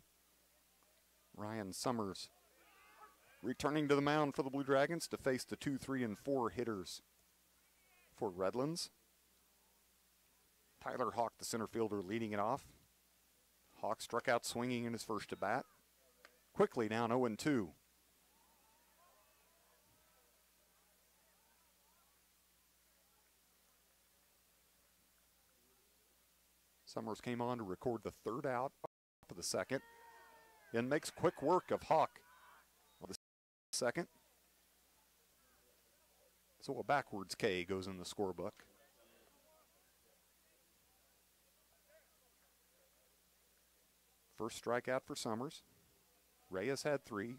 Ryan Summers returning to the mound for the Blue Dragons to face the 2, 3, and 4 hitters for Redlands. Tyler Hawk, the center fielder, leading it off. Hawk struck out swinging in his first at bat. Quickly down 0-2. Summers came on to record the third out of the second and makes quick work of Hawk on the second. So a backwards K goes in the scorebook. First strikeout for Summers. Reyes had 3,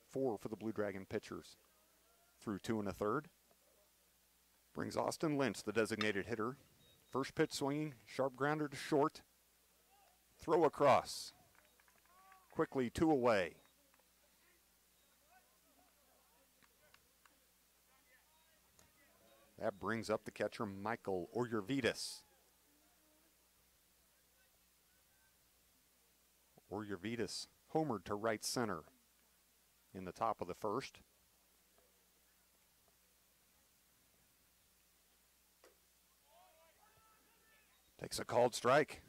4 for the Blue Dragon pitchers. Through 2 1/3. Brings Austin Lynch, the designated hitter. First pitch swinging, sharp grounder to short. Throw across. Quickly 2 away. That brings up the catcher, Michael Orjervitas. Orjervitas homered to right center in the top of the first. Takes a called strike.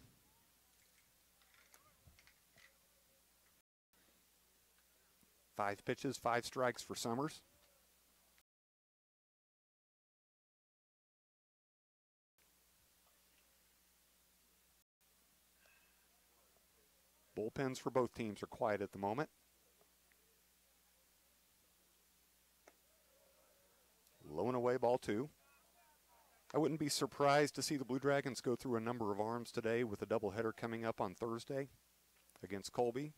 Five pitches, 5 strikes for Summers. Bullpens for both teams are quiet at the moment. Low and away, ball 2. I wouldn't be surprised to see the Blue Dragons go through a number of arms today with a doubleheader coming up on Thursday against Colby.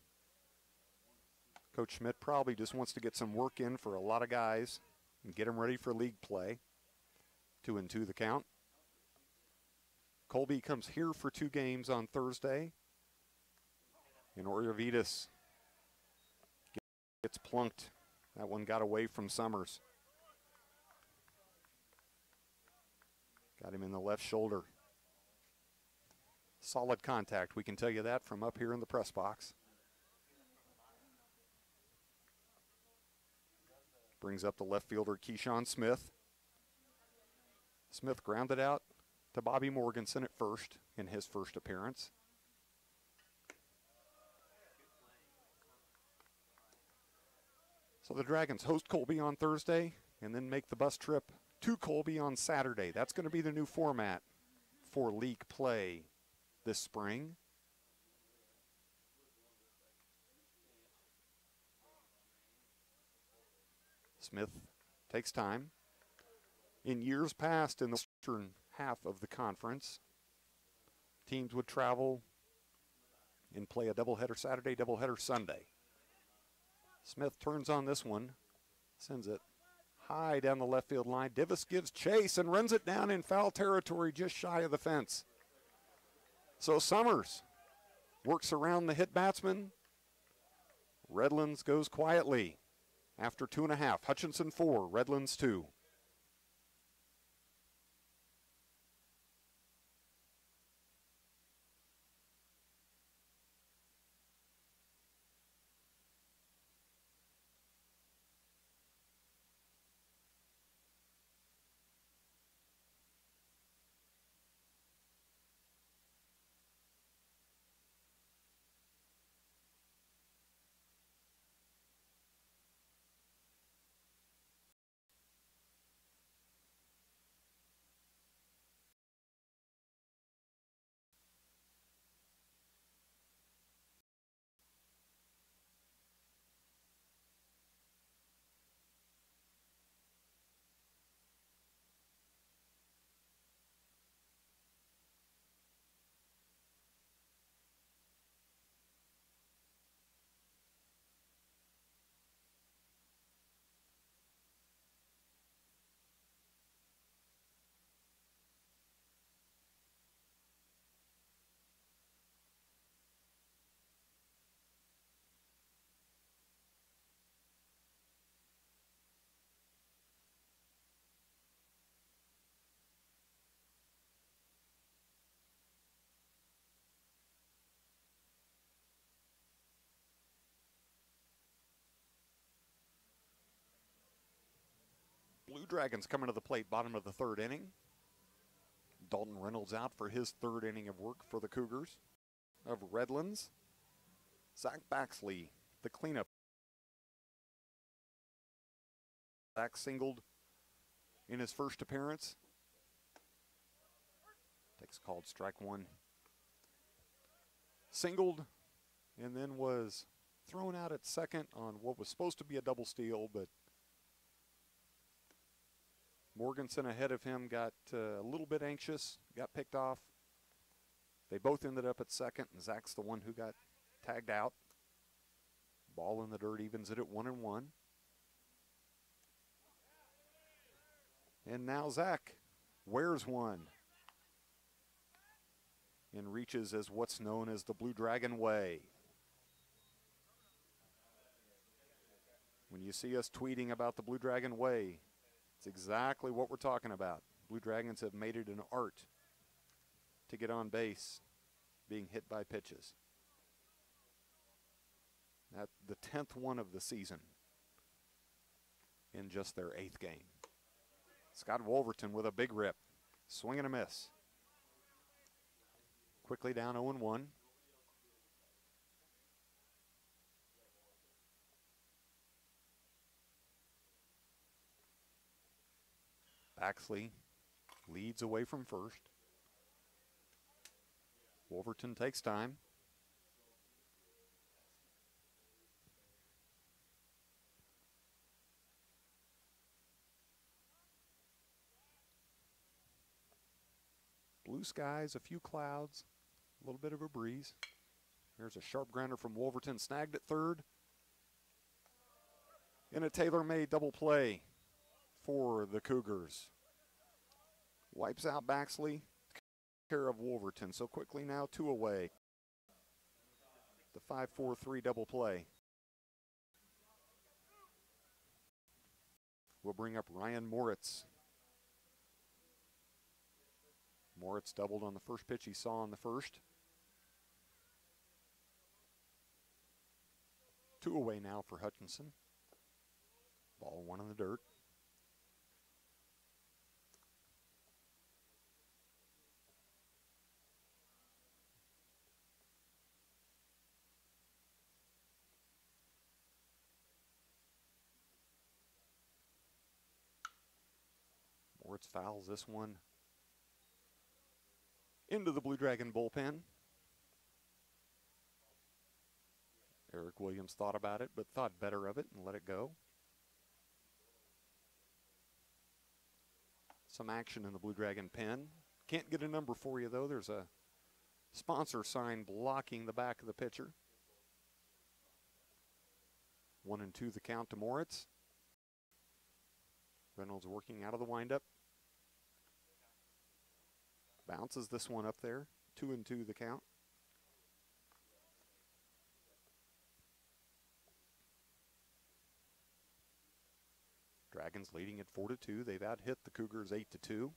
Coach Schmidt probably just wants to get some work in for a lot of guys and get them ready for league play. 2-2 the count. Colby comes here for 2 games on Thursday. And Orjervitas gets plunked. That one got away from Summers. Got him in the left shoulder. Solid contact, we can tell you that from up here in the press box. Brings up the left fielder, Keyshawn Smith. Smith grounded out to Bobby Morganson at first in his first appearance. So the Dragons host Colby on Thursday and then make the bus trip to Colby on Saturday. That's going to be the new format for league play this spring. Smith takes time. In years past, in the western half of the conference, teams would travel and play a doubleheader Saturday, doubleheader Sunday. Smith turns on this one, sends it high down the left field line. Divis gives chase and runs it down in foul territory just shy of the fence. So Summers works around the hit batsman. Redlands goes quietly after 2.5. Hutchinson 4, Redlands 2. Blue Dragons coming to the plate, bottom of the 3rd inning. Dalton Reynolds out for his 3rd inning of work for the Cougars of Redlands. Zach Baxley, the cleanup. Zach singled in his first appearance. Takes called strike one. Singled and then was thrown out at second on what was supposed to be a double steal, but Morganson ahead of him got a little bit anxious, got picked off. They both ended up at second, and Zach's the one who got tagged out. Ball in the dirt evens it at 1-1. And now Zach wears one and reaches as what's known as the Blue Dragon Way. When you see us tweeting about the Blue Dragon Way, it's exactly what we're talking about. Blue Dragons have made it an art to get on base being hit by pitches. At the 10th one of the season in just their 8th game. Scott Wolverton with a big rip. Swing and a miss. Quickly down 0-1. Baxley leads away from first. Wolverton takes time. Blue skies, a few clouds, a little bit of a breeze. Here's a sharp grounder from Wolverton, snagged at third. In a tailor-made double play for the Cougars. Wipes out Baxley, care of Wolverton. So quickly now 2 away. The 5-4-3 double play. We'll bring up Ryan Moritz. Moritz doubled on the first pitch he saw in the first. 2 away now for Hutchinson. Ball 1 in the dirt. Moritz fouls this one into the Blue Dragon bullpen. Eric Williams thought about it, but thought better of it and let it go. Some action in the Blue Dragon pen. Can't get a number for you, though. There's a sponsor sign blocking the back of the pitcher. 1-2 the count to Moritz. Reynolds working out of the windup. Bounces this one up there. 2-2 the count. Dragons leading at 4-2. They've out-hit the Cougars 8-2.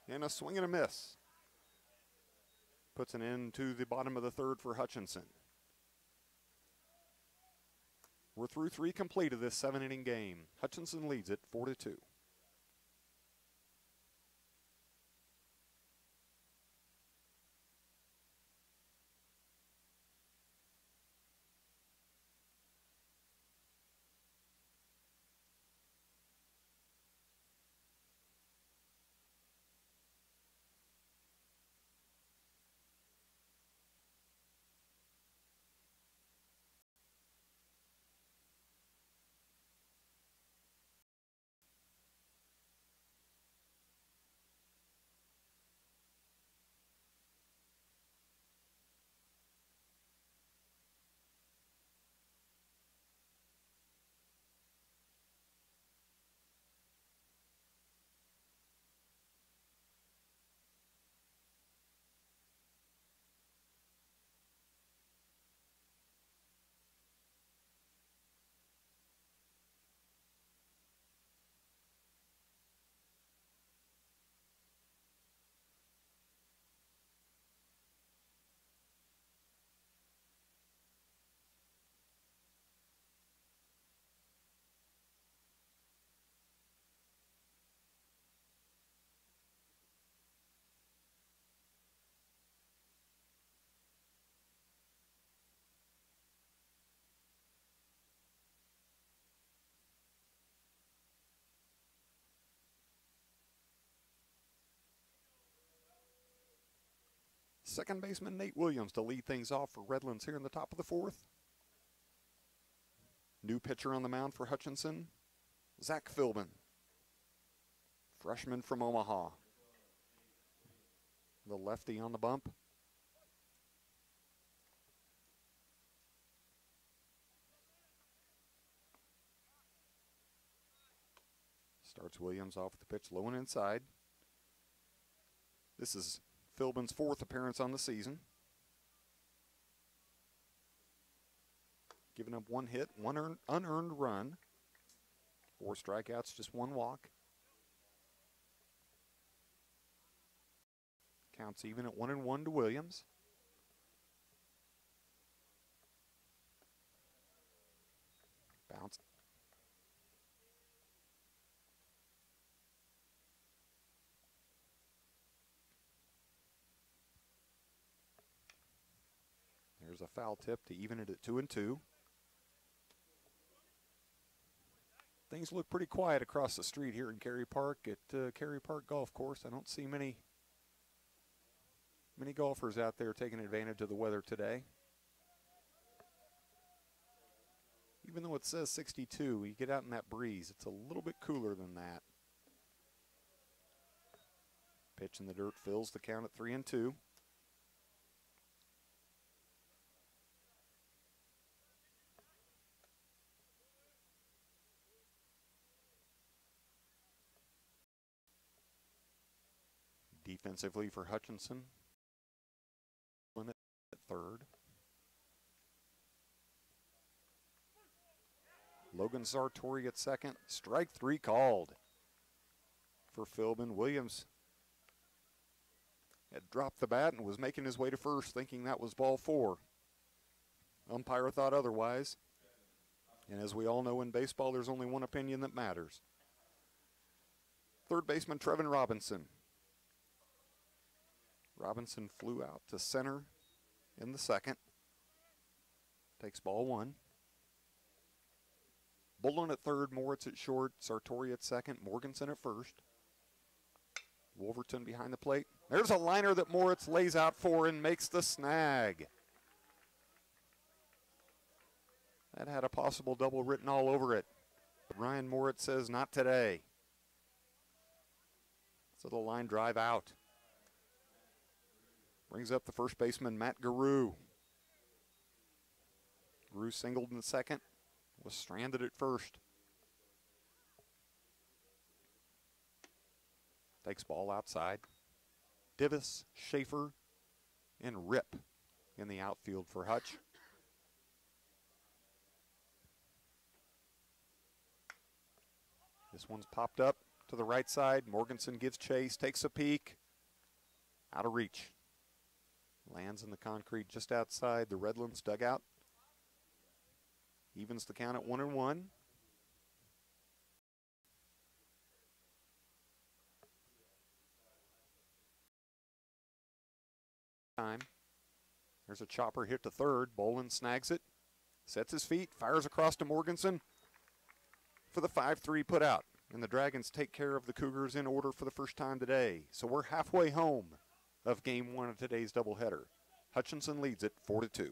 And a swing and a miss. Puts an end to the bottom of the third for Hutchinson. We're through 3 complete of this 7-inning game. Hutchinson leads it 4-2. Second baseman Nate Williams to lead things off for Redlands here in the top of the fourth. New pitcher on the mound for Hutchinson, Zach Philbin, freshman from Omaha. The lefty on the bump. Starts Williams off with the pitch low and inside. This is Philbin's fourth appearance on the season. Giving up one hit, one unearned run. 4 strikeouts, just 1 walk. Counts even at 1-1 to Williams. Bounce. There's a foul tip to even it at 2-2. Things look pretty quiet across the street here in Cary Park at Cary Park Golf Course. I don't see many golfers out there taking advantage of the weather today. Even though it says 62, you get out in that breeze, it's a little bit cooler than that. Pitch in the dirt fills the count at 3-2. Defensively for Hutchinson, at third. Logan Sartori at second. Strike 3 called for Philbin. Williams had dropped the bat and was making his way to first, thinking that was ball 4. Umpire thought otherwise. And as we all know in baseball, there's only one opinion that matters. Third baseman Trevin Robinson. Robinson flew out to center in the second. Takes ball 1. Bullen at third, Moritz at short, Sartori at second, Morganson at first. Wolverton behind the plate. There's a liner that Moritz lays out for and makes the snag. That had a possible double written all over it. But Ryan Moritz says not today. So the line drive out. Brings up the first baseman, Matt Garou. Garou singled in the second, was stranded at first. Takes ball outside. Divis, Schaefer, and Rip in the outfield for Hutch. This one's popped up to the right side. Morganson gives chase, takes a peek. Out of reach. Lands in the concrete just outside the Redlands dugout. Evens the count at 1-1. Time. There's a chopper hit to third. Bolin snags it. Sets his feet. Fires across to Morganson for the 5-3 put out. And the Dragons take care of the Cougars in order for the first time today. So we're halfway home of game 1 of today's doubleheader. Hutchinson leads it 4-2.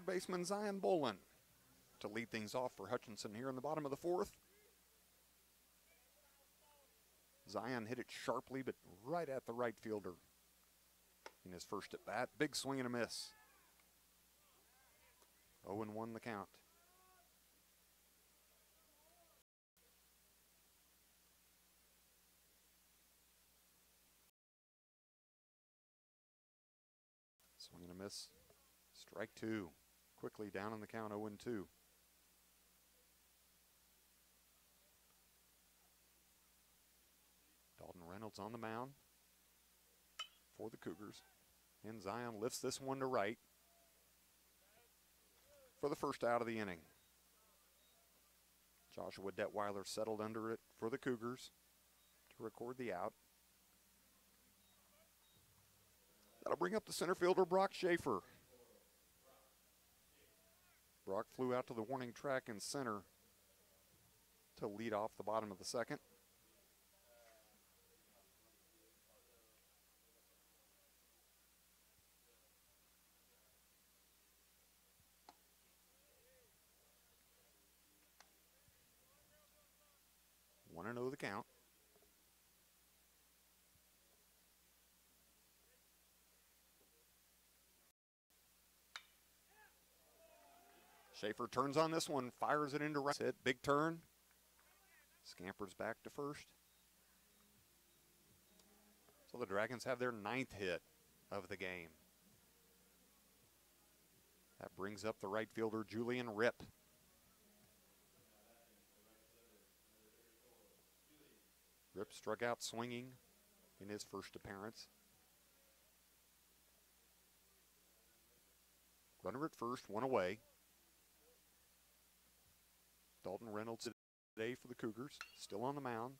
third baseman Zion Bolin to lead things off for Hutchinson here in the bottom of the fourth. Zion hit it sharply, but right at the right fielder in his first at bat. Big swing and a miss. 0-1 the count. Swing and a miss. Strike two. Quickly down in the count, 0-2. Dalton Reynolds on the mound for the Cougars. And Zion lifts this one to right for the first out of the inning. Joshua Detweiler settled under it for the Cougars to record the out. That'll bring up the center fielder, Brock Schaefer. Brock flew out to the warning track in center to lead off the bottom of the second. One and 0 the count. Schaefer turns on this one, fires it into right. Hit, big turn. Scampers back to first. So the Dragons have their 9th hit of the game. That brings up the right fielder, Julian Ripp. Ripp struck out swinging in his first appearance. Runner at first, one away. Dalton Reynolds today for the Cougars, still on the mound.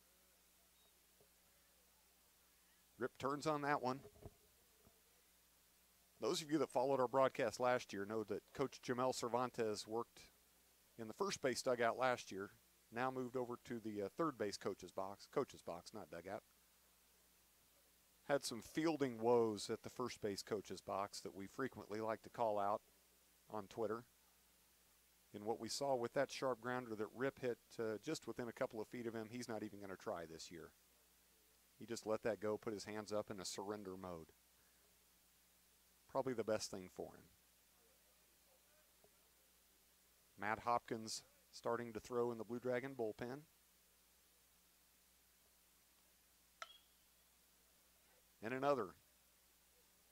Ripp turns on that one. Those of you that followed our broadcast last year know that Coach Jamel Cervantes worked in the first base dugout last year, now moved over to the third base coach's box, not dugout. Had some fielding woes at the first base coach's box that we frequently like to call out on Twitter. In what we saw with that sharp grounder that Ripp hit just within a couple of feet of him, he's not even going to try this year. He just let that go, put his hands up in a surrender mode. Probably the best thing for him. Matt Hopkins starting to throw in the Blue Dragon bullpen. And another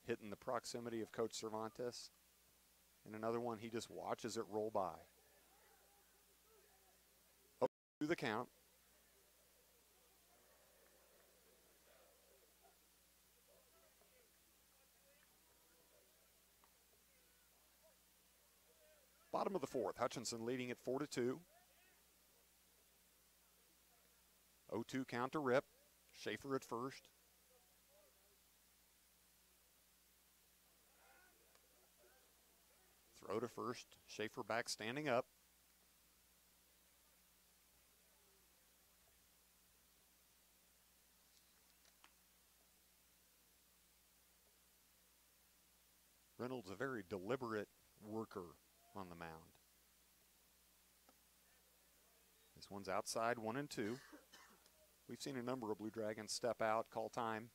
hit in the proximity of Coach Cervantes. And another one, he just watches it roll by. Oh, to the count. Bottom of the fourth, Hutchinson leading at 4-2. 0-2 count to Ripp. Schaefer at first. Throw to first. Schaefer back standing up. Reynolds a very deliberate worker on the mound. This one's outside, 1-2. We've seen a number of Blue Dragons step out, call time,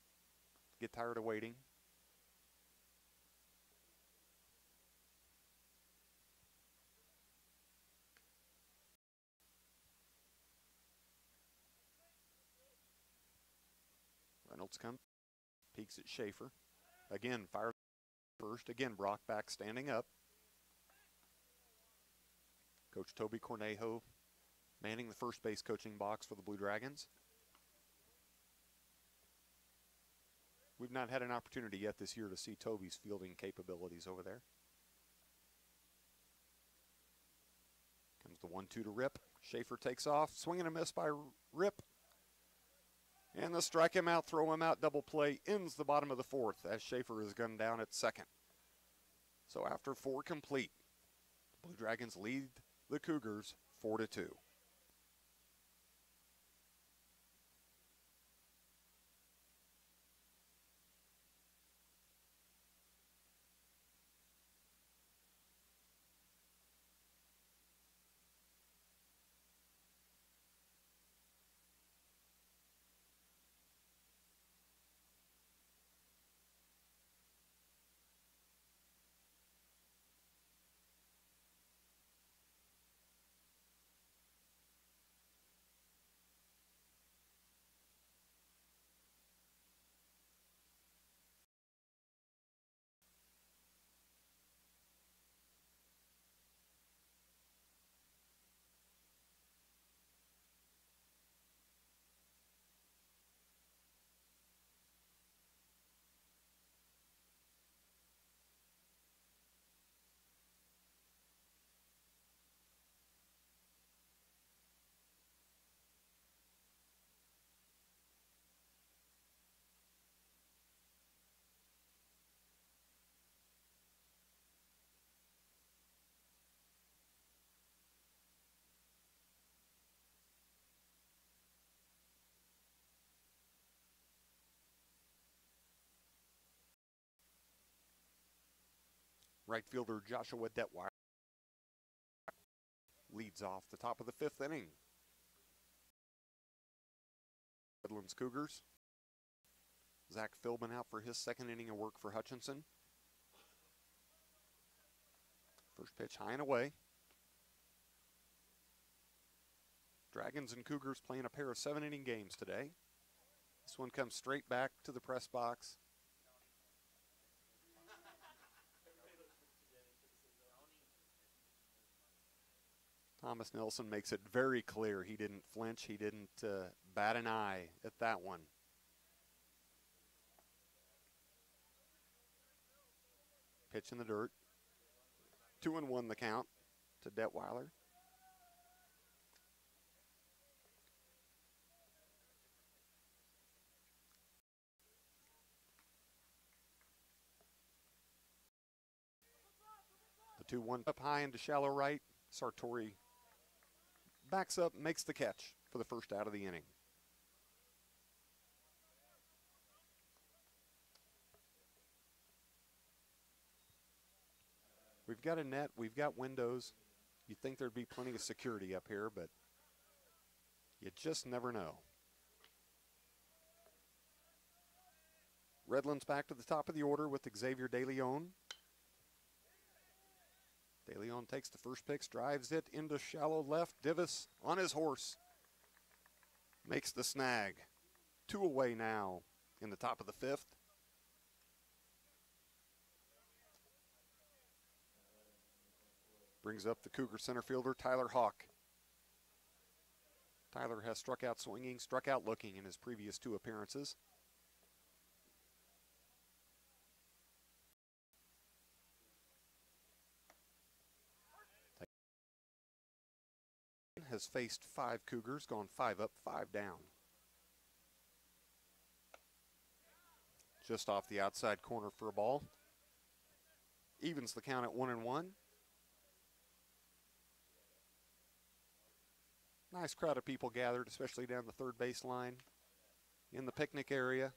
get tired of waiting. Reynolds comes, peeks at Schaefer. Again, fires first. Again, Brock back standing up. Coach Toby Cornejo manning the first base coaching box for the Blue Dragons. We've not had an opportunity yet this year to see Toby's fielding capabilities over there. Comes the 1-2 to Ripp. Schaefer takes off. Swing and a miss by Ripp. And the strike him out, throw him out double play ends the bottom of the fourth as Schaefer is gunned down at second. So after 4 complete, the Blue Dragons lead the Cougars 4-2. Right fielder Joshua Detweiler leads off the top of the 5th inning. Redlands Cougars. Zach Philbin out for his 2nd inning of work for Hutchinson. First pitch high and away. Dragons and Cougars playing a pair of 7-inning games today. This one comes straight back to the press box. Thomas Nelson makes it very clear he didn't flinch. He didn't bat an eye at that one. Pitch in the dirt. 2-1 the count to Detweiler. The 2-1 up high into shallow right. Sartori backs up, makes the catch for the first out of the inning. We've got a net, we've got windows. You'd think there'd be plenty of security up here, but you just never know. Redlands back to the top of the order with Xavier De Leon. De Leon takes the first pitch, drives it into shallow left. Divis on his horse makes the snag. 2 away now in the top of the 5th. Brings up the Cougar center fielder, Tyler Hawk. Tyler has struck out swinging, struck out looking in his previous 2 appearances. Has faced 5 Cougars, gone 5 up, 5 down. Just off the outside corner for a ball. Evens the count at 1-1. Nice crowd of people gathered, especially down the third base line in the picnic area.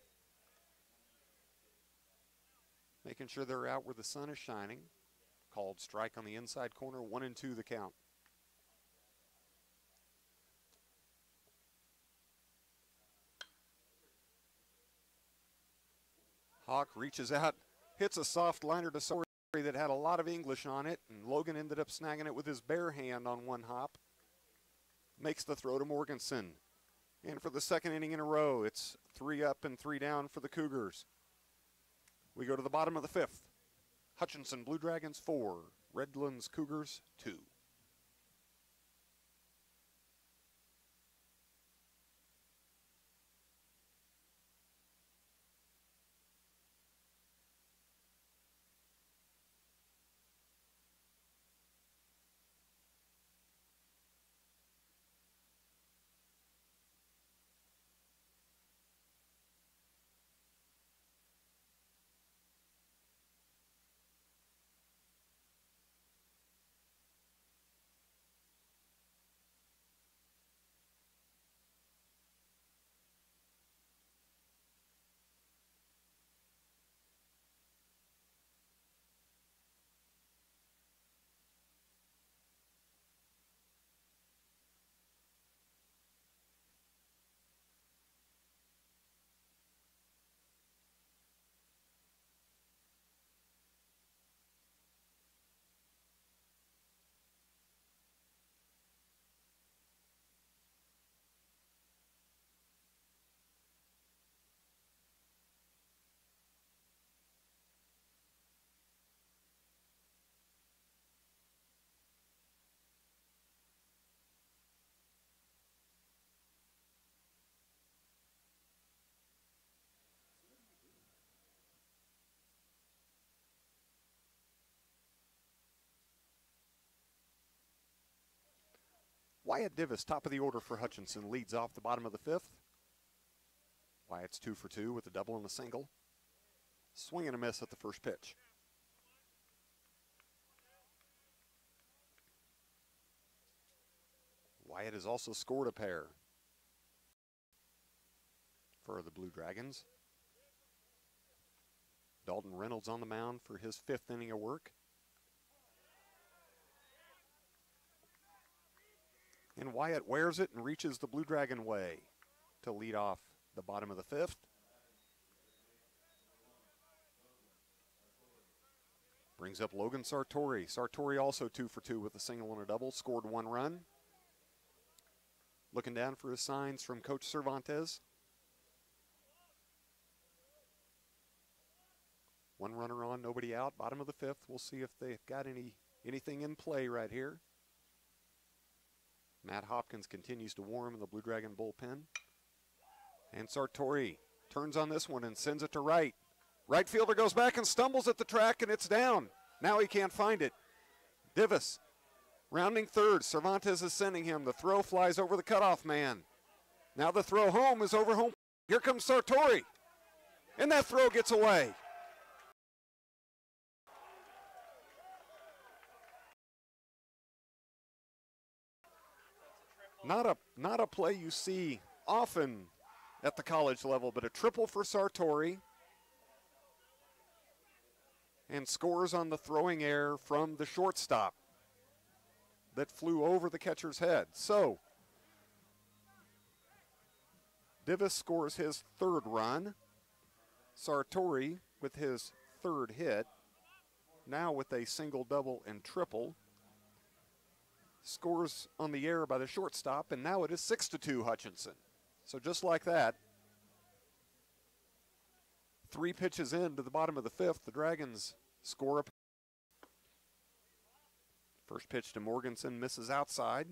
Making sure they're out where the sun is shining. Called strike on the inside corner, 1-2 the count. Hawk reaches out, hits a soft liner to Sartori that had a lot of English on it, and Logan ended up snagging it with his bare hand on one hop. Makes the throw to Morganson. And for the 2nd inning in a row, it's 3 up and 3 down for the Cougars. We go to the bottom of the 5th. Hutchinson Blue Dragons 4, Redlands Cougars 2. Wyatt Divis, top of the order for Hutchinson, leads off the bottom of the 5th. Wyatt's 2 for 2 with a double and a single. Swing and a miss at the first pitch. Wyatt has also scored a pair for the Blue Dragons. Dalton Reynolds on the mound for his 5th inning of work. And Wyatt wears it and reaches the Blue Dragon way to lead off the bottom of the fifth. Brings up Logan Sartori. Sartori also 2 for 2 with a single and a double, scored 1 run. Looking down for his signs from Coach Cervantes. 1 runner on, nobody out. Bottom of the fifth. We'll see if they've got anything in play right here. Matt Hopkins continues to warm in the Blue Dragon bullpen. And Sartori turns on this one and sends it to right. Right fielder goes back and stumbles at the track, and it's down. Now he can't find it. Divis rounding third. Cervantes is sending him. The throw flies over the cutoff man. Now the throw home is over home. Here comes Sartori. And that throw gets away. Not a play you see often at the college level, but a triple for Sartori. And scores on the throwing error from the shortstop that flew over the catcher's head. So, Divis scores his 3rd run. Sartori with his 3rd hit, now with a single, double, and triple. Scores on the error by the shortstop, and now it is 6-2 Hutchinson. So just like that, 3 pitches into the bottom of the fifth, the Dragons score up. First pitch to Morganson misses outside.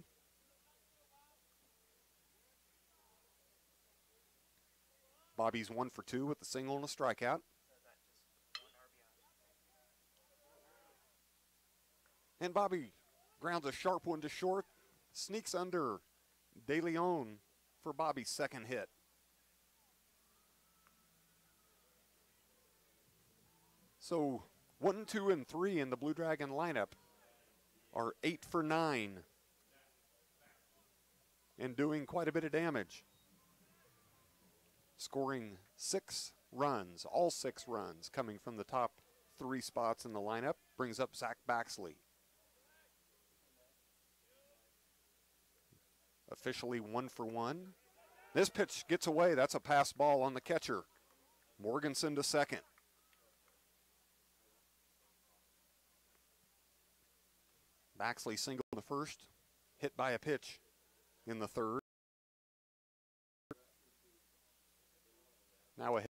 Bobby's 1 for 2 with a single and a strikeout. And Bobby grounds a sharp one to short, sneaks under De Leon for Bobby's 2nd hit. So 1, 2, and 3 in the Blue Dragon lineup are 8 for 9 and doing quite a bit of damage. Scoring 6 runs, all 6 runs coming from the top 3 spots in the lineup, brings up Zach Baxley. Officially 1 for 1. This pitch gets away. That's a pass ball on the catcher. Morganson to second. Baxley single in the first, hit by a pitch in the third. Now a hit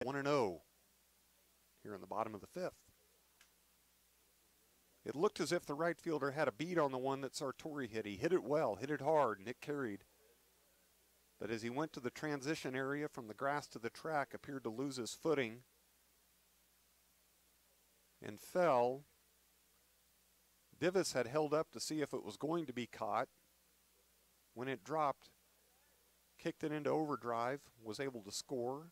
1-0 here in the bottom of the fifth. It looked as if the right fielder had a beat on the one that Sartori hit. He hit it well, hit it hard, and it carried. But as he went to the transition area from the grass to the track, appeared to lose his footing and fell. Divis had held up to see if it was going to be caught. When it dropped, kicked it into overdrive, was able to score.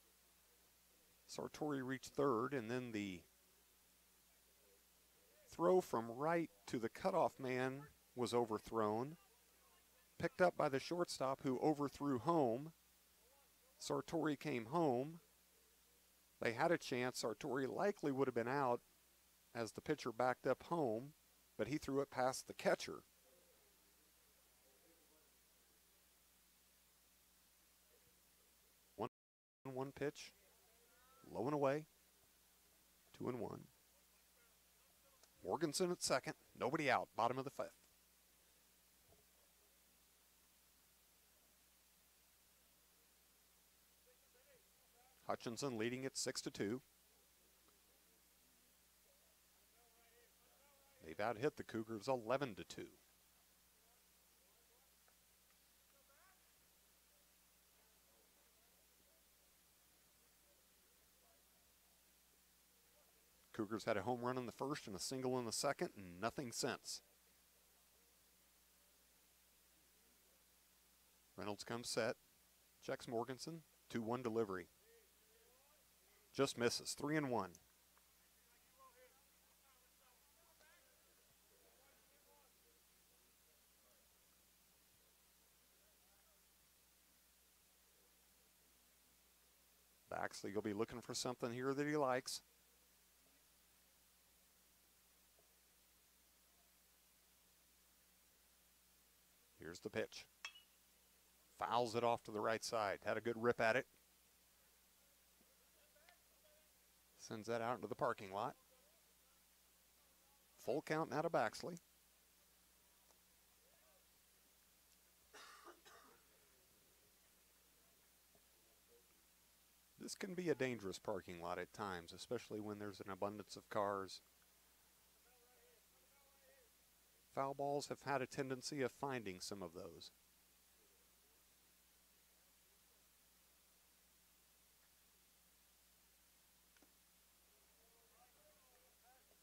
Sartori reached third, and then the throw from right to the cutoff man was overthrown. Picked up by the shortstop, who overthrew home. Sartori came home. They had a chance. Sartori likely would have been out as the pitcher backed up home, but he threw it past the catcher. One pitch, low and away, 2-1. Morganson at second, nobody out, bottom of the fifth. Hutchinson leading it 6-2. They've out-hit the Cougars 11-2. Cougars had a home run in the first and a single in the second, and nothing since. Reynolds comes set, checks Morganson, 2-1 delivery. Just misses, 3-1. Baxley will be looking for something here that he likes. Here's Here's the pitch. Fouls it off to the right side. Had a good rip at it. Sends that out into the parking lot. Full count now to Baxley. This can be a dangerous parking lot at times, especially when there's an abundance of cars. Foul balls have had a tendency of finding some of those.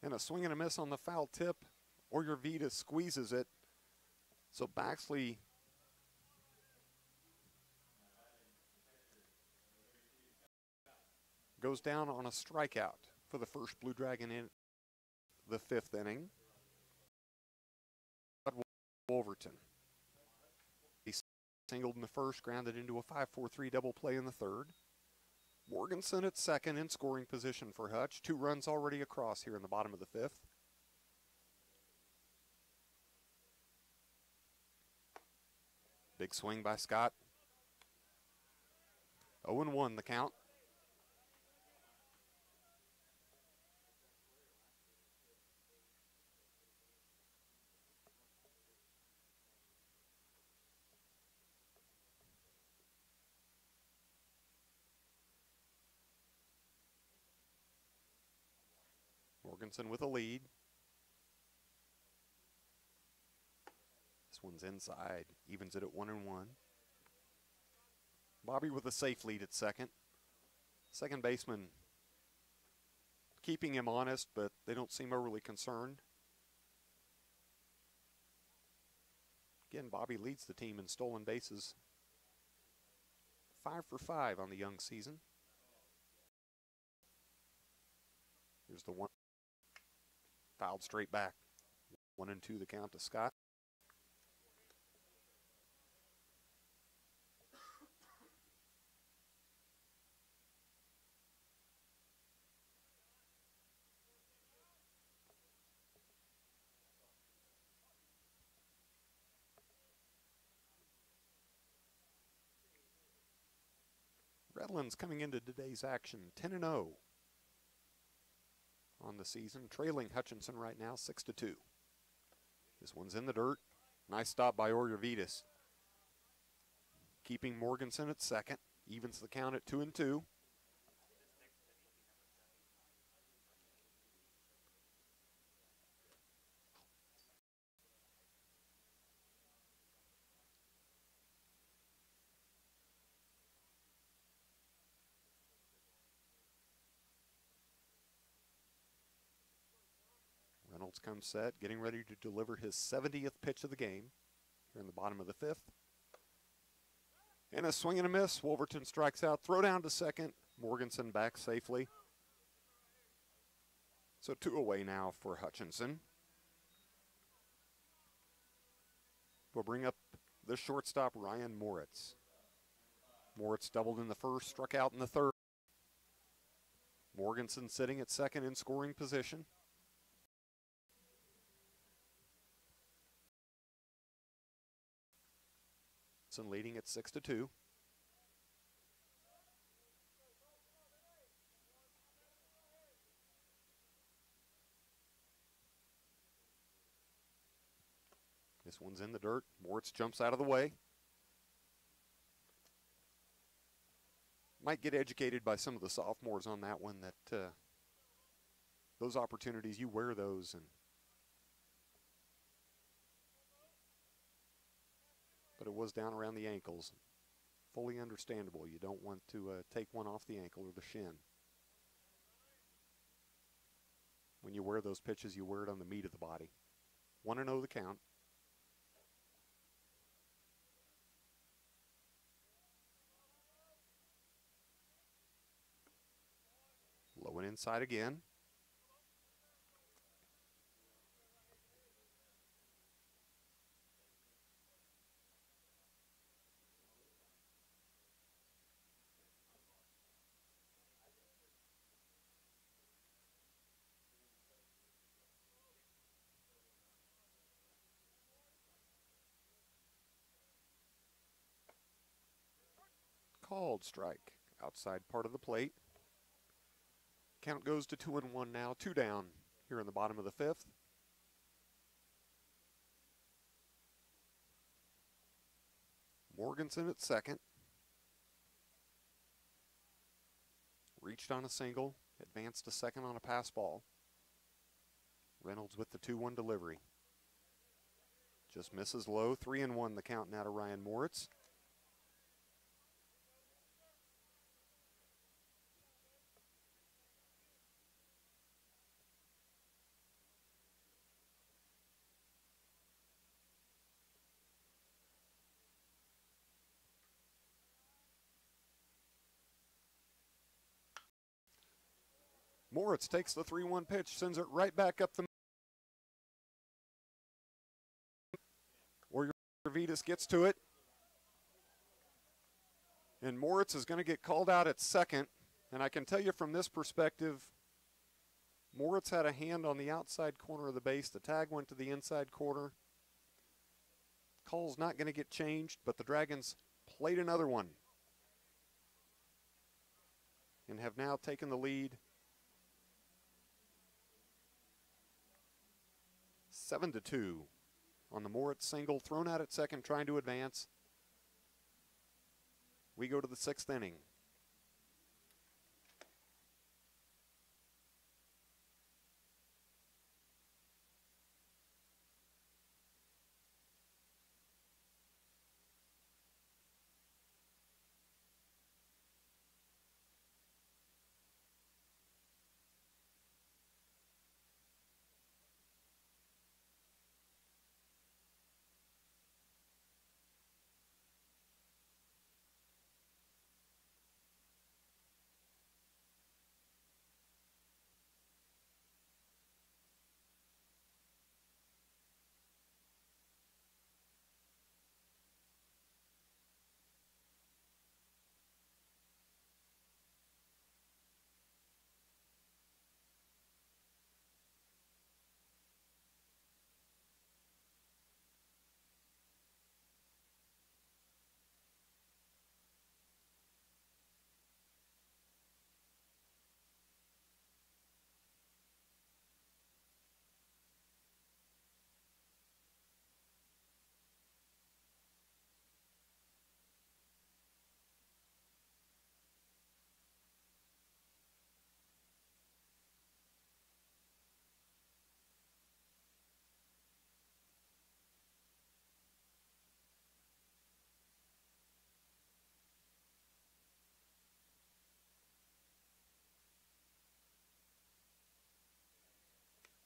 And a swing and a miss on the foul tip. Orjavita squeezes it. So Baxley goes down on a strikeout for the first Blue Dragon in the 5th inning. Wolverton. He singled in the first, grounded into a 5-4-3 double play in the 3rd. Morganson at second in scoring position for Hutch. 2 runs already across here in the bottom of the 5th. Big swing by Scott. 0-1 the count. Morganson with a lead. This one's inside, evens it at 1-1. Bobby with a safe lead at second. Second baseman keeping him honest, but they don't seem overly concerned. Again, Bobby leads the team in stolen bases. 5 for 5 on the young season. Here's the one. Fouled straight back. 1-2 the count to Scott. Redlands coming into today's action 10-0 on the season, trailing Hutchinson right now 6-2. This one's in the dirt. Nice stop by Orjavitas. Keeping Morganson at second, evens the count at 2-2. Reynolds comes set, getting ready to deliver his 70th pitch of the game here in the bottom of the 5th. And a swing and a miss. Wolverton strikes out. Throw down to second. Morganson back safely. So 2 away now for Hutchinson. We'll bring up the shortstop, Ryan Moritz. Moritz doubled in the first, struck out in the 3rd. Morganson sitting at second in scoring position. Leading at 6-2. This one's in the dirt. Moritz jumps out of the way. Might get educated by some of the sophomores on that one, that those opportunities, you wear those, and but it was down around the ankles. Fully understandable. You don't want to take one off the ankle or the shin. When you wear those pitches, you wear it on the meat of the body. 1-0 the count. Low and inside again. called strike. Outside part of the plate. Count goes to 2-1 now, 2 down here in the bottom of the 5th. Morganson at second. Reached on a single, advanced to second on a pass ball. Reynolds with the 2-1 delivery. Just misses low, 3-1 the count now to Ryan Moritz. Moritz takes the 3-1 pitch, sends it right back up the Oriovides gets to it. And Moritz is going to get called out at second. And I can tell you from this perspective, Moritz had a hand on the outside corner of the base. The tag went to the inside corner. Call's not going to get changed, but the Dragons played another one and have now taken the lead 7-2 on the Moritz single, thrown out at second, trying to advance. We go to the 6th inning.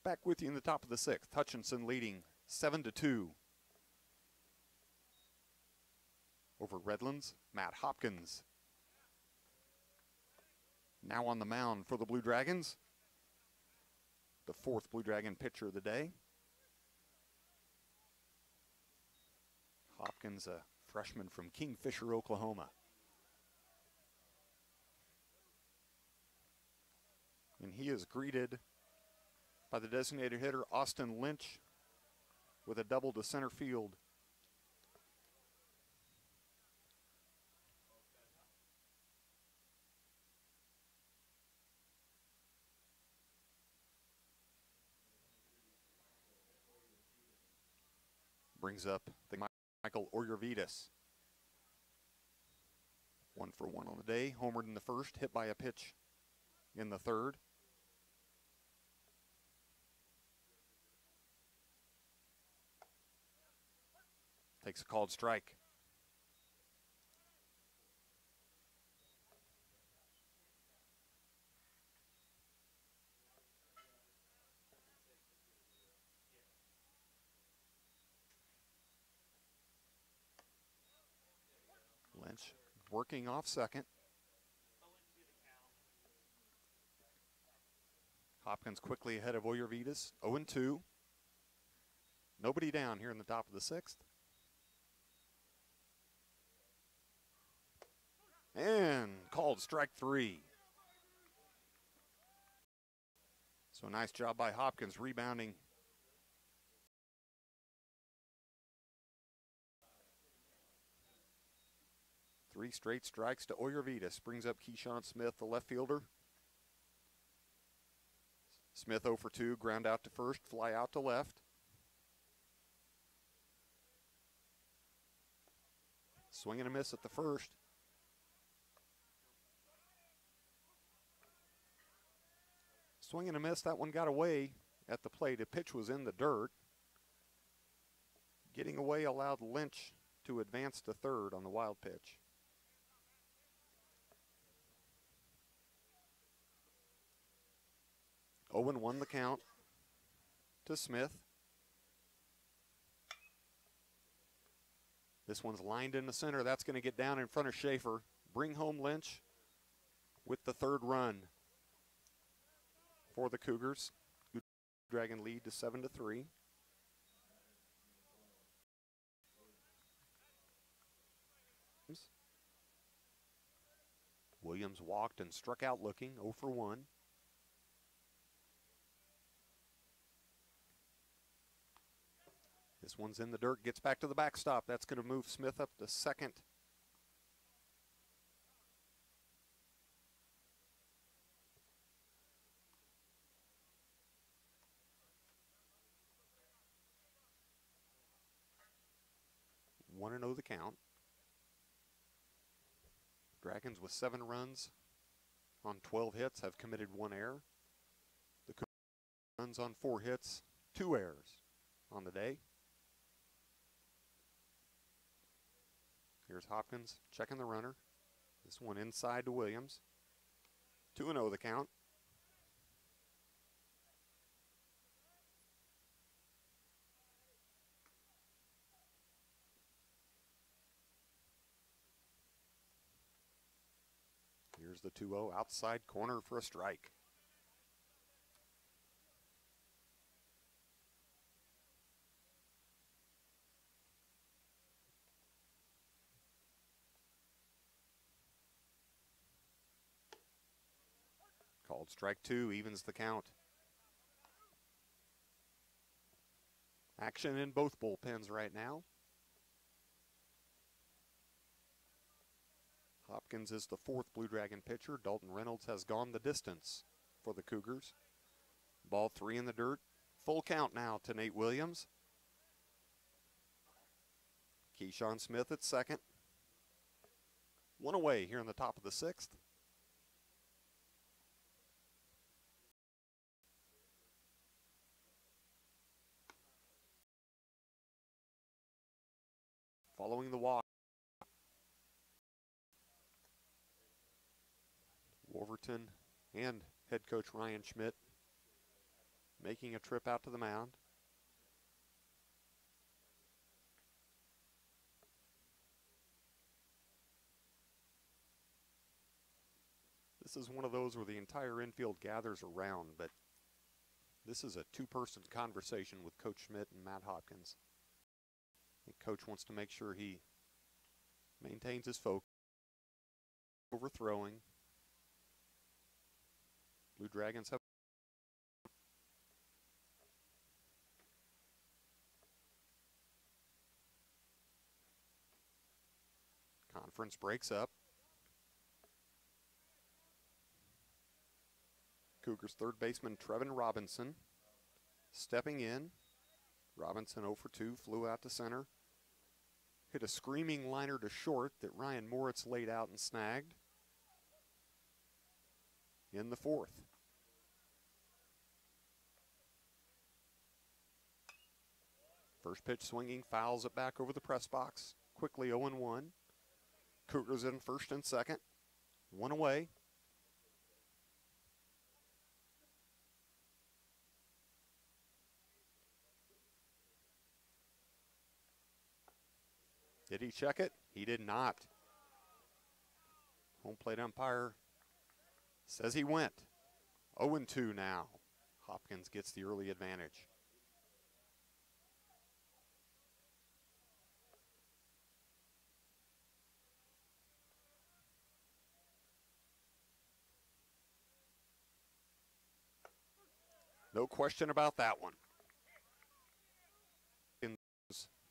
Back with you in the top of the 6th. Hutchinson leading 7-2 over Redlands. Matt Hopkins now on the mound for the Blue Dragons. The 4th Blue Dragon pitcher of the day. Hopkins, a freshman from Kingfisher, Oklahoma. And he is greeted by the designated hitter, Austin Lynch, with a double to center field. Brings up the Michael Oriovides. 1 for 1 on the day. Homered in the 1st, hit by a pitch in the 3rd. Takes a called strike. Lynch working off second. Hopkins quickly ahead of Oriovides, 0-2. Nobody down here in the top of the 6th. And called strike 3. So nice job by Hopkins rebounding. 3 straight strikes to Oyervitas. Brings up Keyshawn Smith, the left fielder. Smith 0 for 2, ground out to first, fly out to left. Swing and a miss at the first. Swing and a miss, that one got away at the plate. The pitch was in the dirt. Getting away allowed Lynch to advance to third on the wild pitch. Owen won the count to Smith. This one's lined in the center. That's going to get down in front of Schaefer. Bring home Lynch with the third run for the Cougars. Dragon lead to 7-3. Williams walked and struck out looking, 0 for 1. This one's in the dirt, gets back to the backstop. That's going to move Smith up to second. One and 0 the count. Dragons with 7 runs on 12 hits have committed 1 error. The Cougars runs on 4 hits, 2 errors on the day. Here's Hopkins checking the runner. This one inside to Williams. 2-0 the count. Here's the 2-0 outside corner for a strike. Called strike 2, evens the count. Action in both bullpens right now. Hopkins is the 4th Blue Dragon pitcher. Dalton Reynolds has gone the distance for the Cougars. Ball 3 in the dirt. Full count now to Nate Williams. Keyshawn Smith at second. 1 away here in the top of the 6th. Following the walk, Wolverton and head coach Ryan Schmidt making a trip out to the mound. This is one of those where the entire infield gathers around, but this is a 2-person conversation with Coach Schmidt and Matt Hopkins. I think Coach wants to make sure he maintains his focus, overthrowing. Blue Dragons have conference breaks up. Cougars third baseman Trevin Robinson stepping in. Robinson 0 for 2, flew out to center. Hit a screaming liner to short that Ryan Moritz laid out and snagged in the 4th. First pitch swinging, fouls it back over the press box. Quickly 0-1. Cougars in first and second. 1 away. Did he check it? He did not. Home plate umpire says he went. 0-2 now. Hopkins gets the early advantage. No question about that one.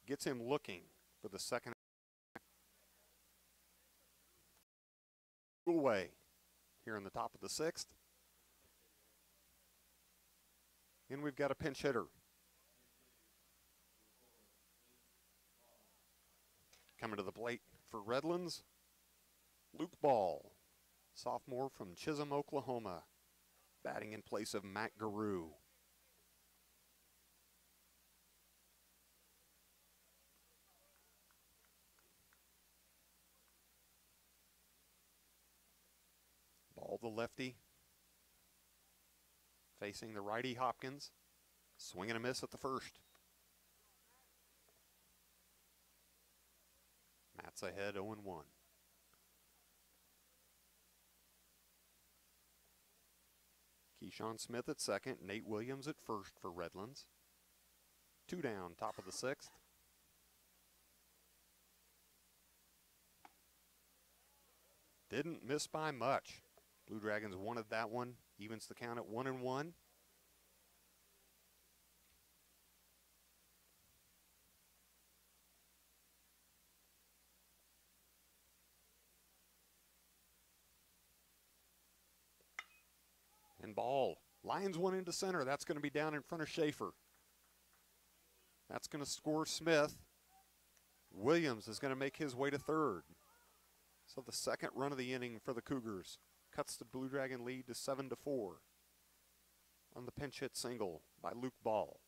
Gets him looking for the second. away here in the top of the 6th. And we've got a pinch hitter. Coming to the plate for Redlands, Luke Ball, sophomore from Chisholm, Oklahoma, batting in place of Matt Garou. Ball the lefty, facing the righty Hopkins, swing and a miss at the first. Matt's ahead 0-1. Keyshawn Smith at second, Nate Williams at first for Redlands. 2 down, top of the 6th. Didn't miss by much. Blue Dragons wanted that one, evens the count at 1-1. And ball. Lions one into center. That's going to be down in front of Schaefer. That's going to score Smith. Williams is going to make his way to third. So the second run of the inning for the Cougars cuts the Blue Dragon lead to 7-4 on the pinch hit single by Luke Ball.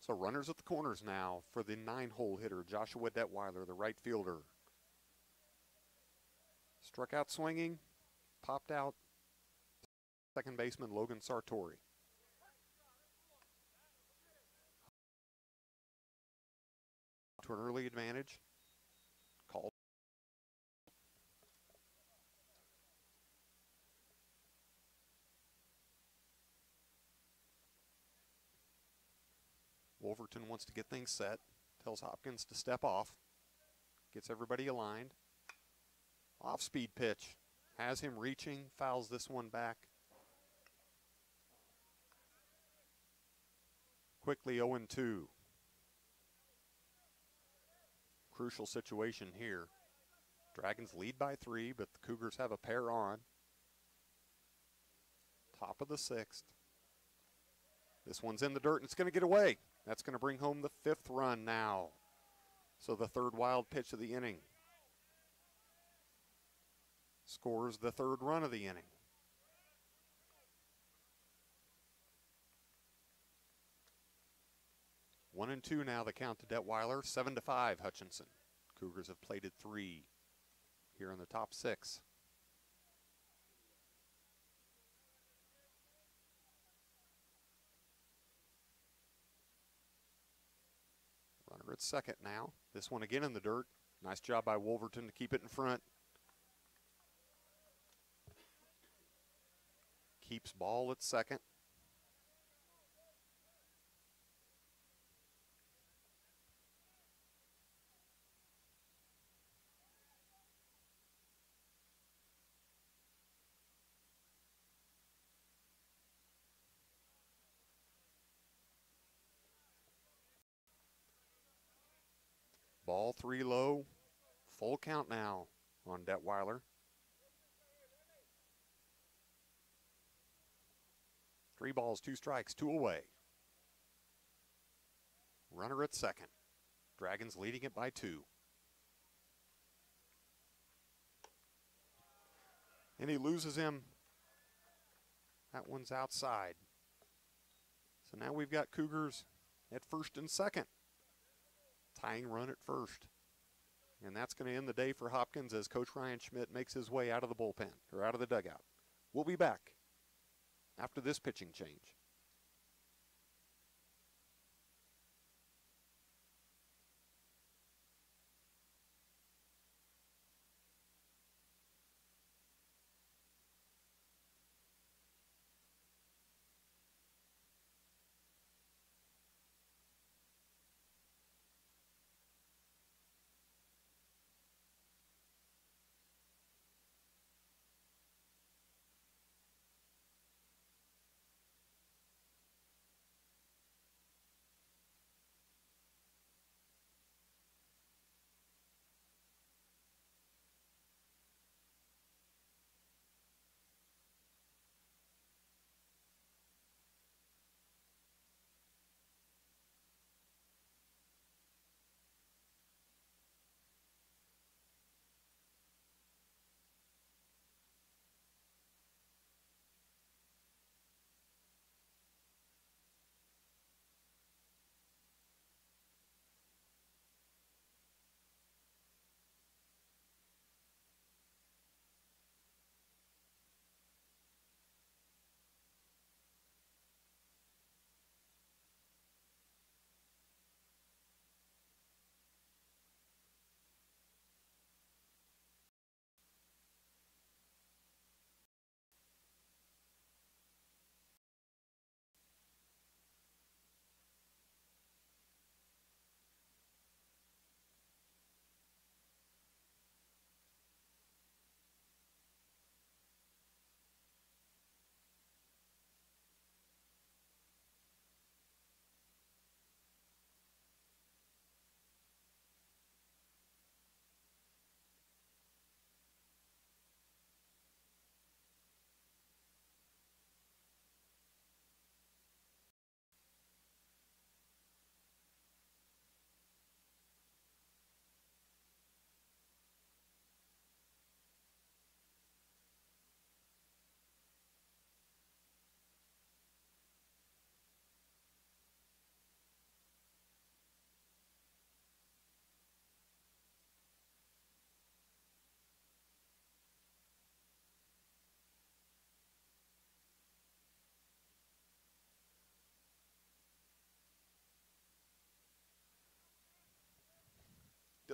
So runners at the corners now for the 9-hole hitter, Joshua Detweiler, the right fielder. Struck out swinging, popped out second baseman Logan Sartori. To an early advantage. Called. Wolverton wants to get things set, tells Hopkins to step off, gets everybody aligned. Off-speed pitch, has him reaching, fouls this one back. Quickly 0-2. Crucial situation here. Dragons lead by 3, but the Cougars have a pair on. Top of the 6th. This one's in the dirt and it's going to get away. That's going to bring home the 5th run now. So the 3rd wild pitch of the inning. Scores the 3rd run of the inning. One and 2 now the count to Detweiler. 7-5 Hutchinson. Cougars have plated 3 here in the top 6. Runner at second now. This one again in the dirt. Nice job by Wolverton to keep it in front. Keeps ball at second. Ball 3 low. Full count now on Detweiler. 3 balls, 2 strikes, 2 away. Runner at second. Dragons leading it by 2. And he loses him. That one's outside. So now we've got Cougars at first and second. Tying run at first. And that's going to end the day for Hopkins as Coach Ryan Schmidt makes his way out of the bullpen, or out of the dugout. We'll be back after this pitching change.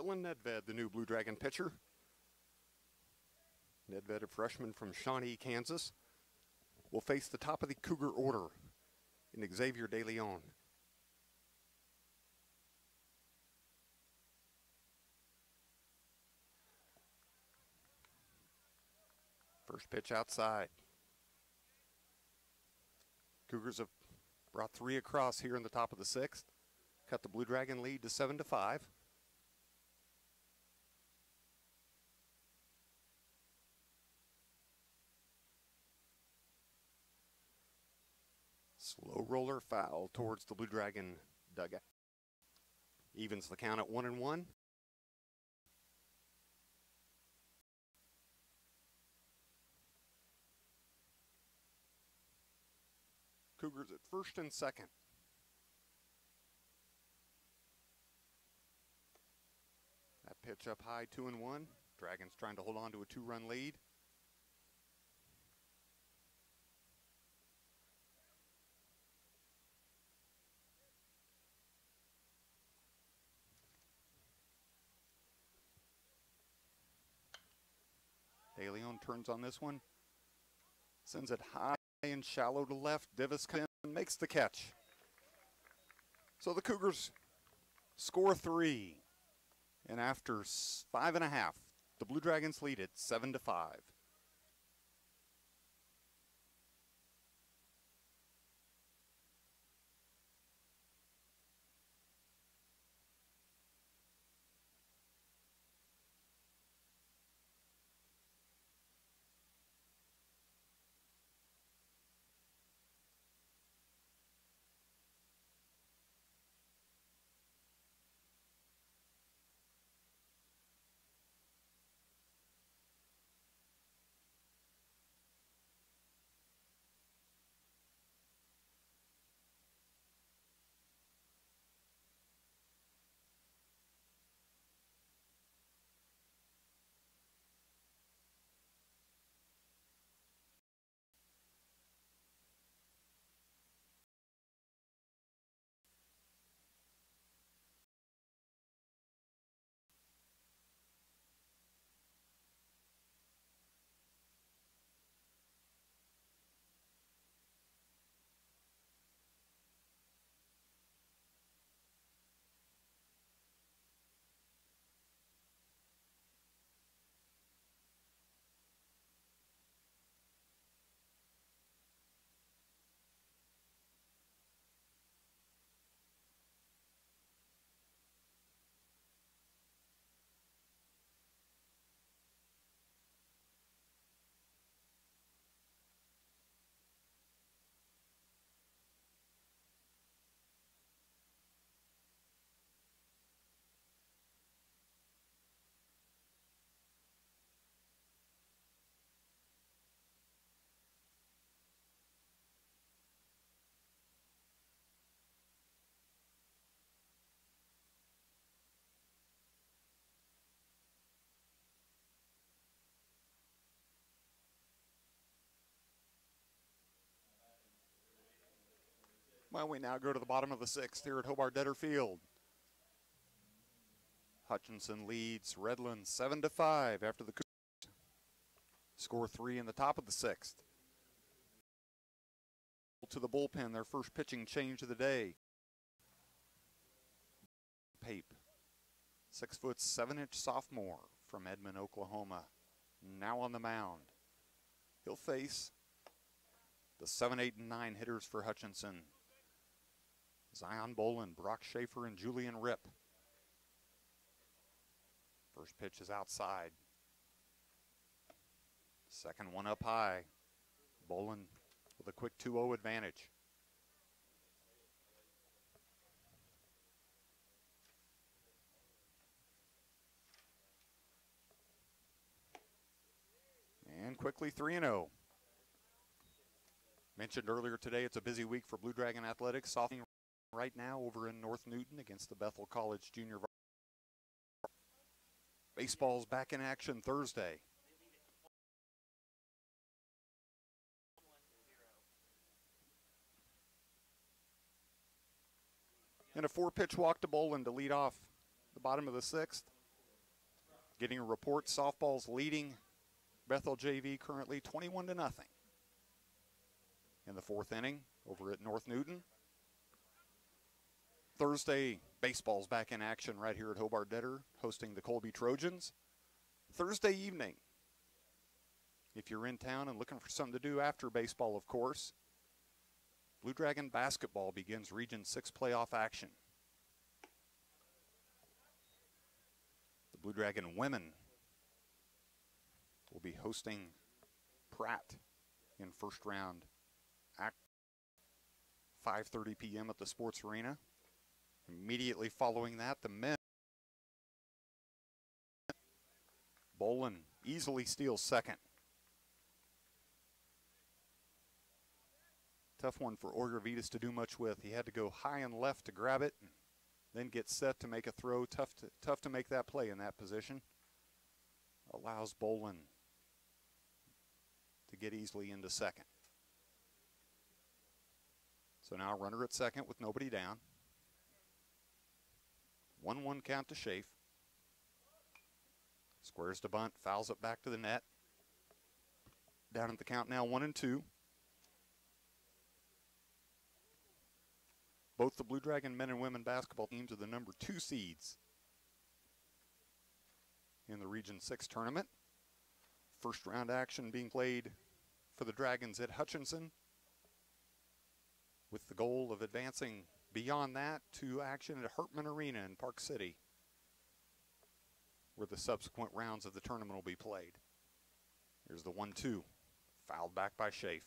Dylan Nedved, the new Blue Dragon pitcher. Nedved, a freshman from Shawnee, Kansas, will face the top of the Cougar order in Xavier De Leon. First pitch outside. Cougars have brought 3 across here in the top of the 6th. Cut the Blue Dragon lead to 7-5. Slow roller foul towards the Blue Dragon dugout. Evens the count at 1-1. Cougars at first and second. That pitch up high, 2-1. Dragons trying to hold on to a 2-run lead. De Leon turns on this one. Sends it high and shallow to left. Divis comes in and makes the catch. So the Cougars score 3. And after 5.5, the Blue Dragons lead it 7-5. Well, we now go to the bottom of the 6th here at Hobart-Detter Field. Hutchinson leads Redlands 7-5 after the Cougars score 3 in the top of the 6th. To the bullpen, their first pitching change of the day. Pape, 6' 7" sophomore from Edmond, Oklahoma, now on the mound. He'll face the 7, 8, and 9 hitters for Hutchinson. Zion Boland, Brock Schaefer, and Julian Ripp. First pitch is outside. Second one up high. Boland with a quick 2-0 advantage. And quickly 3-0. Mentioned earlier today, it's a busy week for Blue Dragon Athletics. Softball right now over in North Newton against the Bethel College Junior. Baseball's back in action Thursday. And a 4-pitch walk to Boland to lead off the bottom of the 6th. Getting a report, softball's leading Bethel JV currently 21-0. In the fourth inning over at North Newton. Thursday, baseball's back in action right here at Hobart-Detter, hosting the Colby Trojans. Thursday evening, if you're in town and looking for something to do after baseball, of course, Blue Dragon basketball begins Region 6 playoff action. The Blue Dragon women will be hosting Pratt in first round at 5:30 p.m. at the Sports Arena. Immediately following that, the men. Bolin easily steals second. Tough one for Orgravitas to do much with. He had to go high and left to grab it, and then get set to make a throw. Tough to make that play in that position. Allows Bolin to get easily into second. So now runner at second with nobody down. 1-1 count to Schaaf. Squares to bunt, fouls it back to the net. Down at the count now, 1-2. Both the Blue Dragon men and women basketball teams are the number 2 seeds in the Region 6 tournament. First round action being played for the Dragons at Hutchinson, with the goal of advancing beyond that to action at Hartman Arena in Park City, where the subsequent rounds of the tournament will be played. Here's the 1-2, fouled back by Schaaf.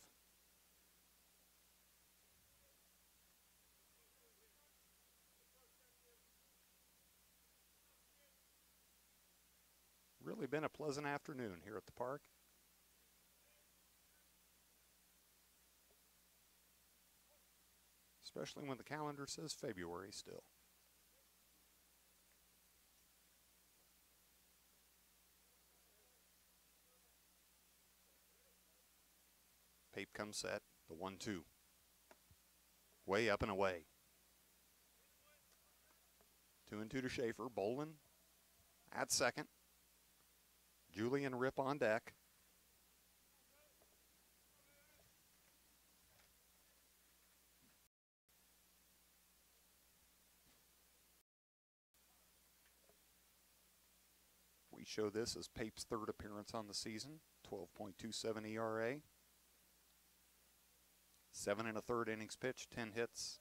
Really been a pleasant afternoon here at the park. Especially when the calendar says February still. Pape comes set, the 1-2. Way up and away. 2-2 to Schaefer. Bolin at second. Julian Rip on deck. We show this as Pape's third appearance on the season, 12.27 ERA. 7 1/3 innings pitched, 10 hits,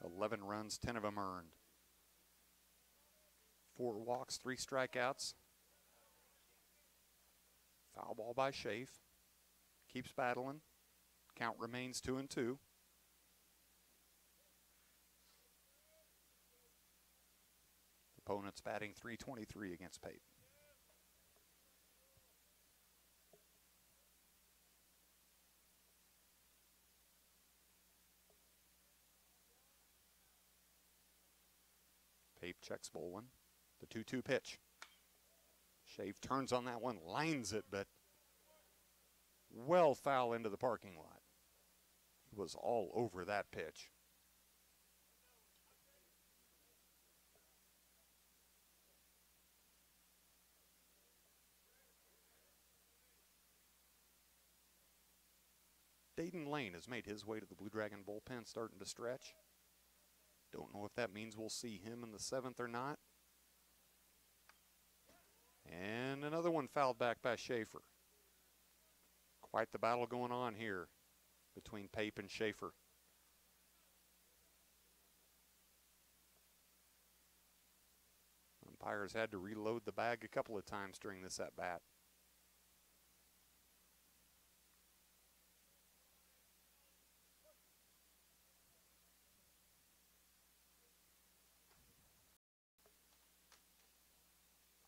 11 runs, 10 of them earned. 4 walks, 3 strikeouts. Foul ball by Schaaf. Keeps battling. Count remains 2-2. Opponent's batting .323 against Pape. Pape checks Bolin. The 2-2 pitch. Schaaf turns on that one, lines it, but well foul into the parking lot. He was all over that pitch. Dayton Lane has made his way to the Blue Dragon bullpen, starting to stretch. Don't know if that means we'll see him in the 7th or not. And another one fouled back by Schaefer. Quite the battle going on here between Pape and Schaefer. Umpires had to reload the bag a couple of times during this at-bat.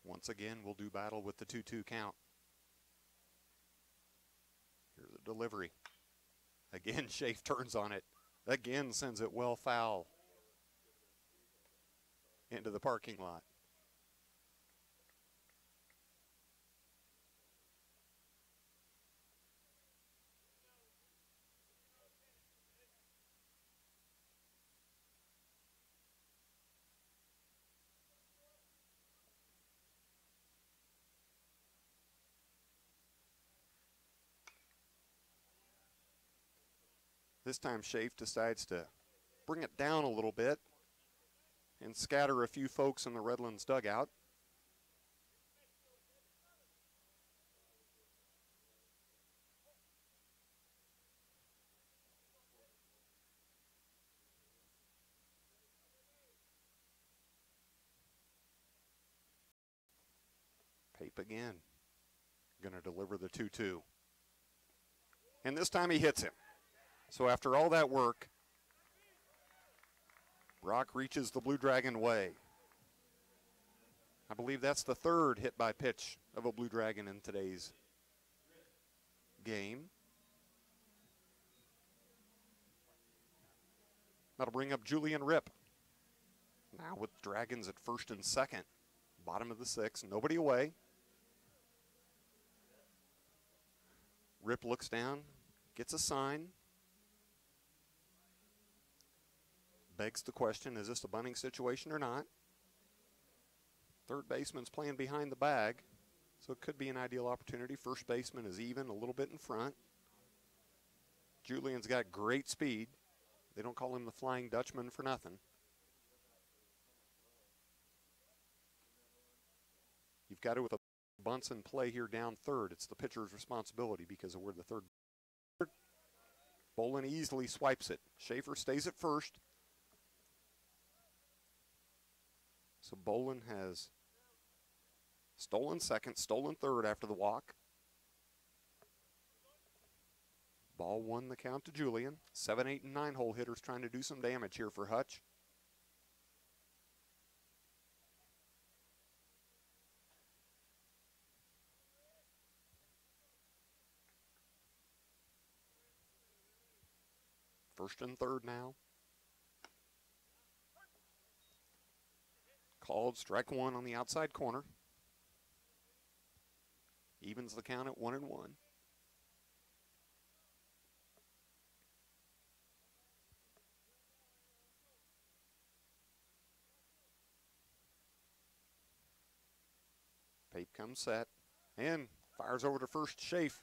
Once again, we'll do battle with the 2-2 count. Here's a delivery. Again, Schaaf turns on it. Again, sends it well foul into the parking lot. This time Schaaf decides to bring it down a little bit and scatter a few folks in the Redlands dugout. Pape again, going to deliver the 2-2. And this time he hits him. So after all that work, Brock reaches the Blue Dragon way. I believe that's the third hit by pitch of a Blue Dragon in today's game. That'll bring up Julian Rip. Now with Dragons at first and second, bottom of the sixth, nobody away. Rip looks down, gets a sign. Begs the question, is this a bunting situation or not? Third baseman's playing behind the bag, so it could be an ideal opportunity. First baseman is even, a little bit in front. Julian's got great speed. They don't call him the Flying Dutchman for nothing. You've got to, with a bunts in play here down third, it's the pitcher's responsibility because of where the third. Bolin easily swipes it. Schaefer stays at first. So Bolin has stolen second, stolen third after the walk. Ball one the count to Julian. 7, 8, and 9 hole hitters trying to do some damage here for Hutch. First and third now. Called strike one on the outside corner. Evens the count at 1-1. Pape comes set and fires over to first. Schaaf.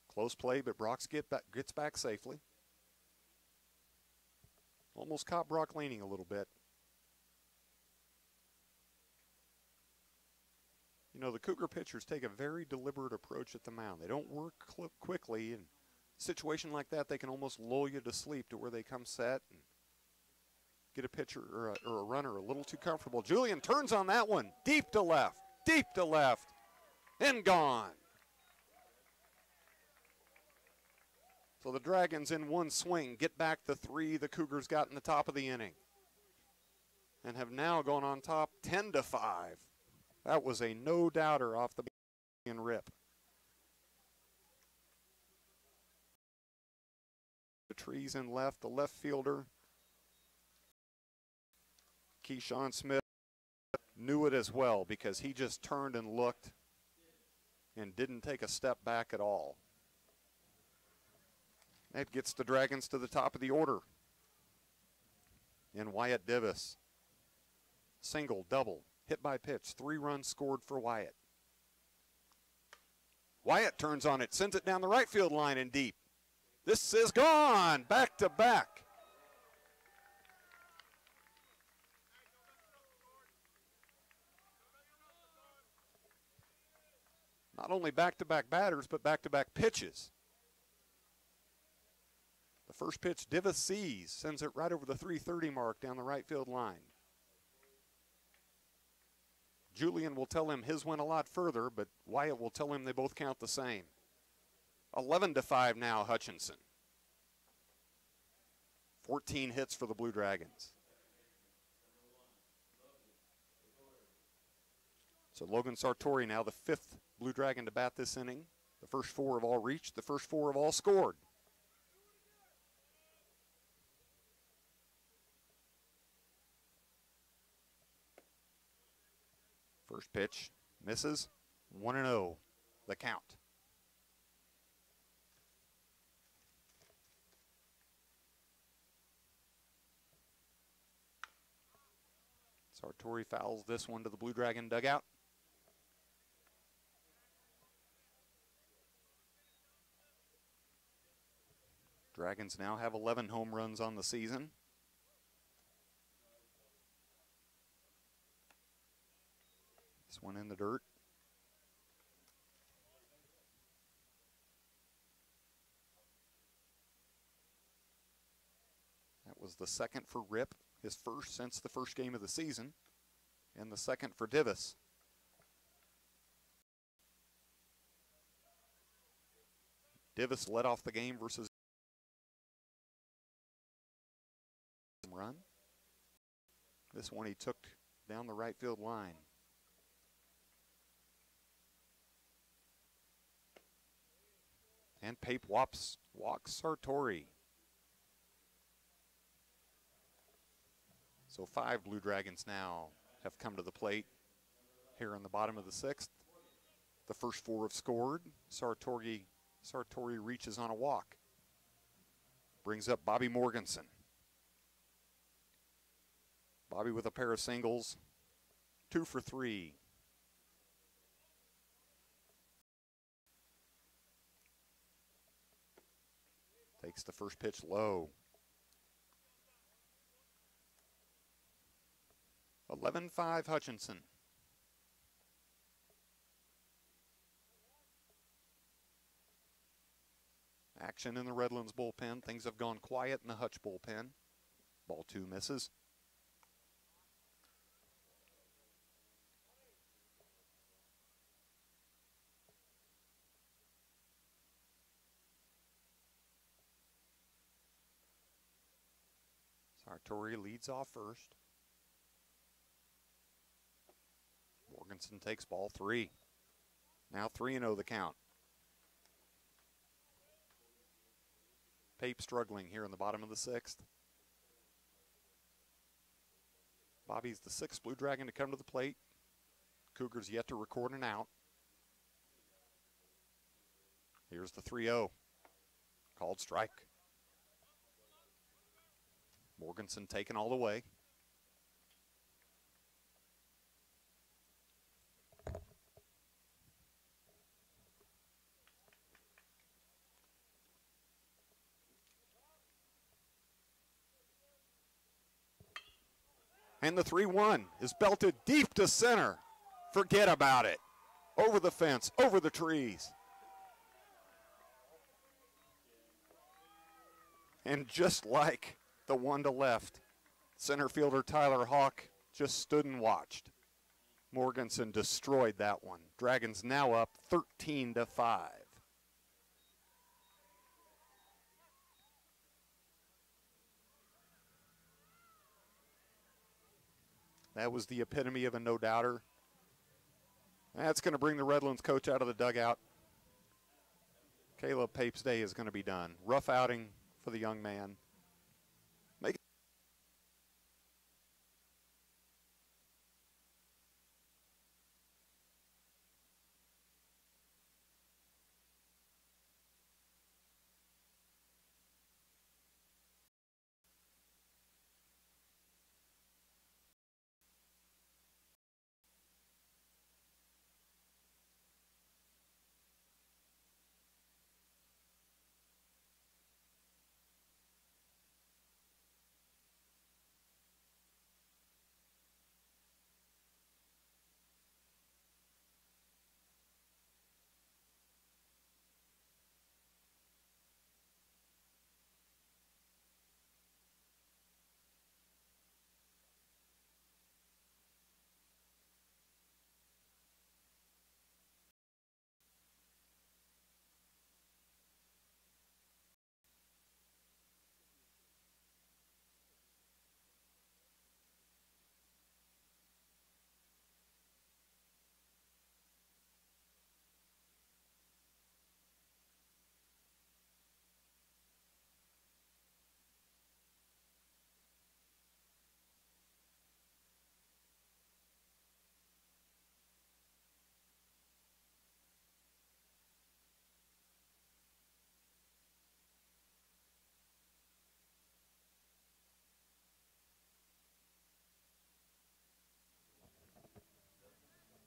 Close play, but Brock gets back safely. Almost caught Brock leaning a little bit. You know, the Cougar pitchers take a very deliberate approach at the mound. They don't work quickly. In a situation like that, they can almost lull you to sleep to where they come set and get a pitcher or a runner a little too comfortable. Julian turns on that one. Deep to left, and gone. So the Dragons in one swing get back the 3 the Cougars got in the top of the inning and have now gone on top 10-5. That was a no-doubter off the and Rip. The trees in left, the left fielder, Keyshawn Smith, knew it as well because he just turned and looked and didn't take a step back at all. That gets the Dragons to the top of the order. And Wyatt Divis. Single, double, hit by pitch, 3 runs scored for Wyatt. Wyatt turns on it, sends it down the right field line and deep. This is gone, back to back. Not only back-to-back batters, but back-to-back pitches. The first pitch, Divis sees, sends it right over the 330 mark down the right field line. Julian will tell him his went a lot further, but Wyatt will tell him they both count the same. 11-5 now, Hutchinson. 14 hits for the Blue Dragons. So Logan Sartori now the 5th Blue Dragon to bat this inning. The first 4 have all reached, the first 4 have all scored. First pitch misses, 1-0, the count. Sartori fouls this one to the Blue Dragon dugout. Dragons now have 11 home runs on the season. This one in the dirt. That was the second for Rip, his first since the first game of the season, and the second for Divis. Divis led off the game versus run. This one he took down the right field line. And Pape walks Sartori. So 5 Blue Dragons now have come to the plate here in the bottom of the 6th. The first 4 have scored. Sartori reaches on a walk. Brings up Bobby Morganson. Bobby with a pair of singles. 2 for 3. Takes the first pitch low. 11-5 Hutchinson. Action in the Redlands bullpen. Things have gone quiet in the Hutch bullpen. Ball 2 misses. Sartori leads off first. Morganson takes ball 3. Now 3-0 the count. Pape struggling here in the bottom of the 6th. Bobby's the 6th Blue Dragon to come to the plate. Cougars yet to record an out. Here's the 3-0. Called strike. Morganson taken all the way. And the 3-1 is belted deep to center. Forget about it. Over the fence, over the trees. And just like the one to left, center fielder Tyler Hawk just stood and watched. Morganson destroyed that one. Dragons now up 13-5. That was the epitome of a no-doubter. That's going to bring the Redlands coach out of the dugout. Caleb Pape's day is going to be done. Rough outing for the young man.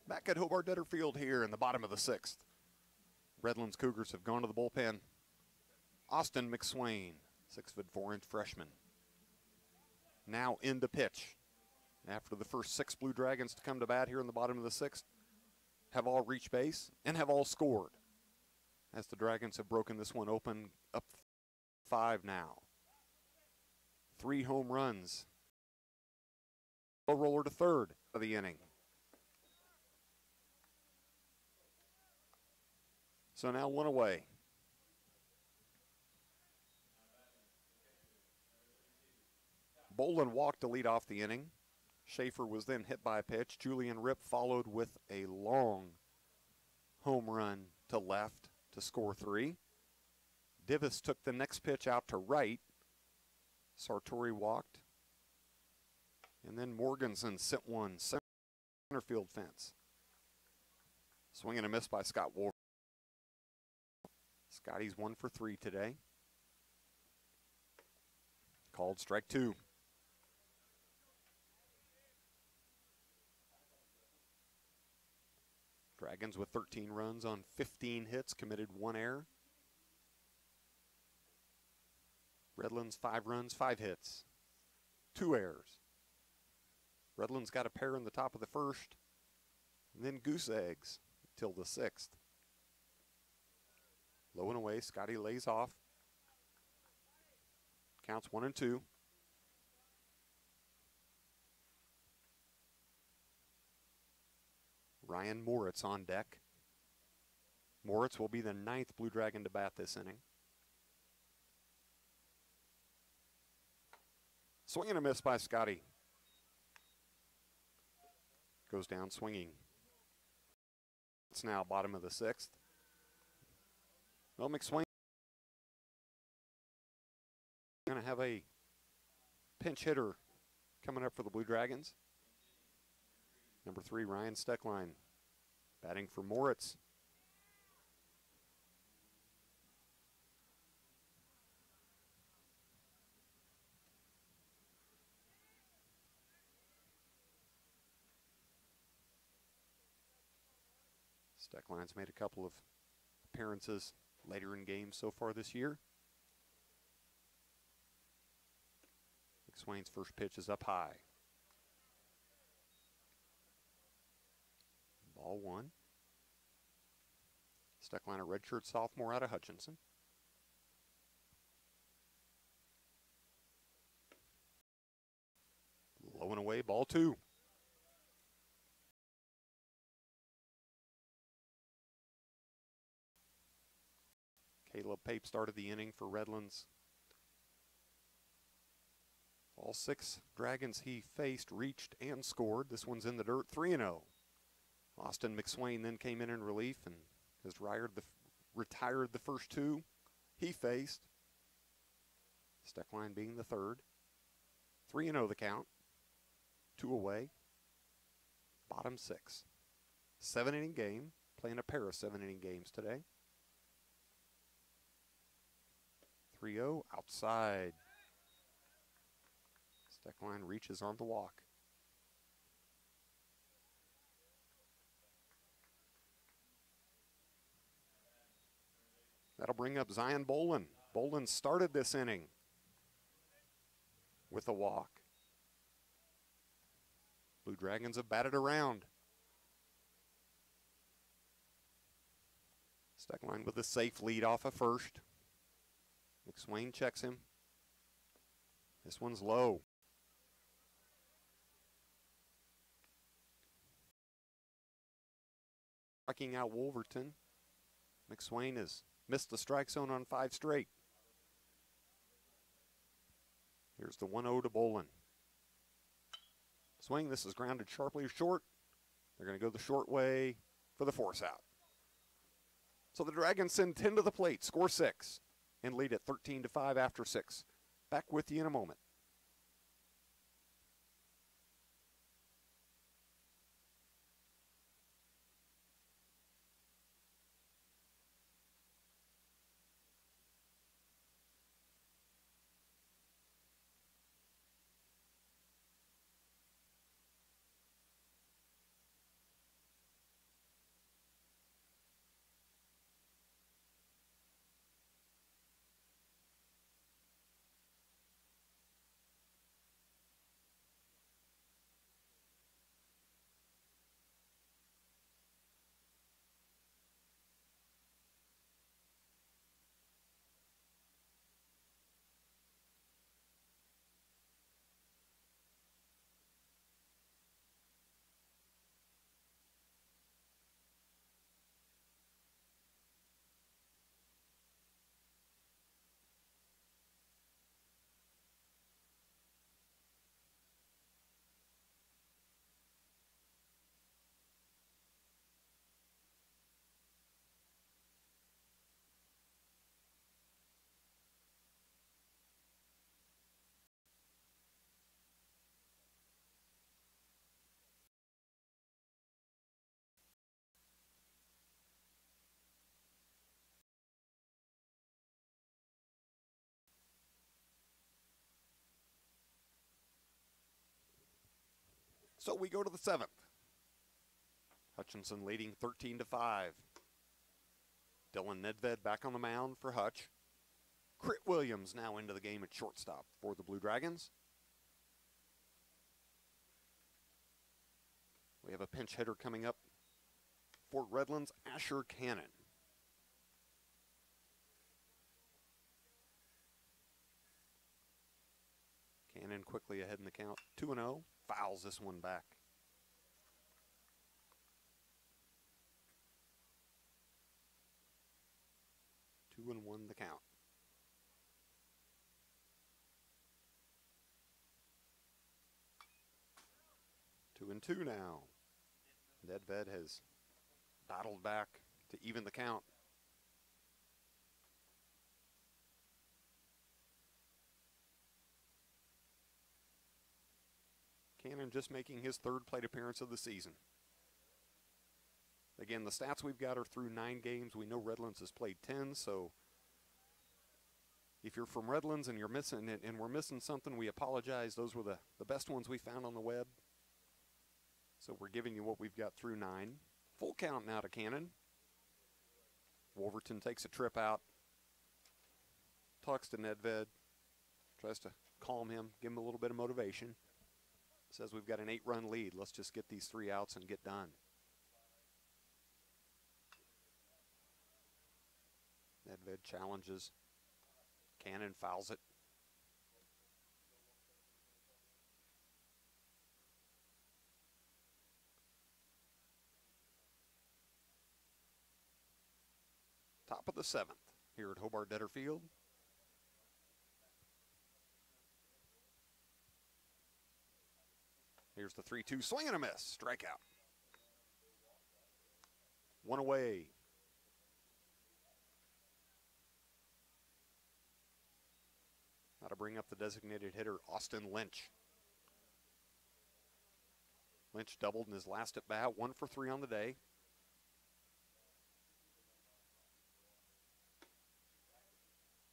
Back at Hobart-Detter Field here in the bottom of the 6th. Redlands Cougars have gone to the bullpen. Austin McSwain, 6'4" freshman. Now in the pitch. After the first 6 Blue Dragons to come to bat here in the bottom of the 6th, have all reached base and have all scored. As the Dragons have broken this one open, up 5 now. 3 home runs. A roller to third of the inning. So now 1 away. Bolin walked to lead off the inning. Schaefer was then hit by a pitch. Julian Ripp followed with a long home run to left to score 3. Divis took the next pitch out to right. Sartori walked. And then Morganson sent one center field fence. Swing and a miss by Scott Wolf. Scotty's 1 for 3 today. Called strike 2. Dragons with 13 runs on 15 hits, committed 1 error. Redlands 5 runs, 5 hits, 2 errors. Redlands got a pair in the top of the 1st, and then goose eggs till the 6th. Low and away, Scotty lays off. Counts 1 and 2. Ryan Moritz on deck. Moritz will be the 9th Blue Dragon to bat this inning. Swing and a miss by Scotty. Goes down swinging. It's now bottom of the 6th. Well, McSwain going to have a pinch hitter coming up for the Blue Dragons. Number 3, Ryan Steckline, batting for Moritz. Steckline's made a couple of appearances later in games so far this year. McSwain's first pitch is up high. Ball 1. Steckline, a redshirt sophomore out of Hutchinson. Low and away, ball 2. Caleb Pape started the inning for Redlands. All 6 Dragons he faced reached and scored. This one's in the dirt, 3-0. Austin McSwain then came in relief and has retired the first 2 he faced. Steckline being the 3rd. 3-0 the count. 2 away. Bottom 6. 7-inning game. Playing a pair of 7-inning games today. 3-0 outside. Steckline reaches on the walk. That'll bring up Zion Bolin. Bolin started this inning with a walk. Blue Dragons have batted around. Steckline with a safe lead off of first. McSwain checks him. This one's low. Striking out Wolverton. McSwain has missed the strike zone on 5 straight. Here's the 1-0 to Bolin. Swing, this is grounded sharply short. They're going to go the short way for the force out. So the Dragons send 10 to the plate, score 6, and lead at 13-5 after 6. Back with you in a moment. So we go to the 7th. Hutchinson leading 13-5. Dylan Nedved back on the mound for Hutch. Crit Williams now into the game at shortstop for the Blue Dragons. We have a pinch hitter coming up for Redlands, Asher Cannon. Cannon quickly ahead in the count, 2-0, fouls this one back. 2-1 the count. 2-2 now. Nedved has battled back to even the count. Cannon just making his 3rd plate appearance of the season. Again, the stats we've got are through 9 games. We know Redlands has played 10, so if you're from Redlands and you're missing it and we're missing something, we apologize. Those were the best ones we found on the web. So we're giving you what we've got through 9. Full count now to Cannon. Wolverton takes a trip out, talks to Nedved, tries to calm him, give him a little bit of motivation. Says we've got an 8-run lead. Let's just get these 3 outs and get done. Nedved challenges. Cannon fouls it. Top of the 7th here at Hobart-Detter Field. Here's the 3-2 swing and a miss. Strikeout. 1 away. Now to bring up the designated hitter, Austin Lynch. Lynch doubled in his last at bat, 1 for 3 on the day.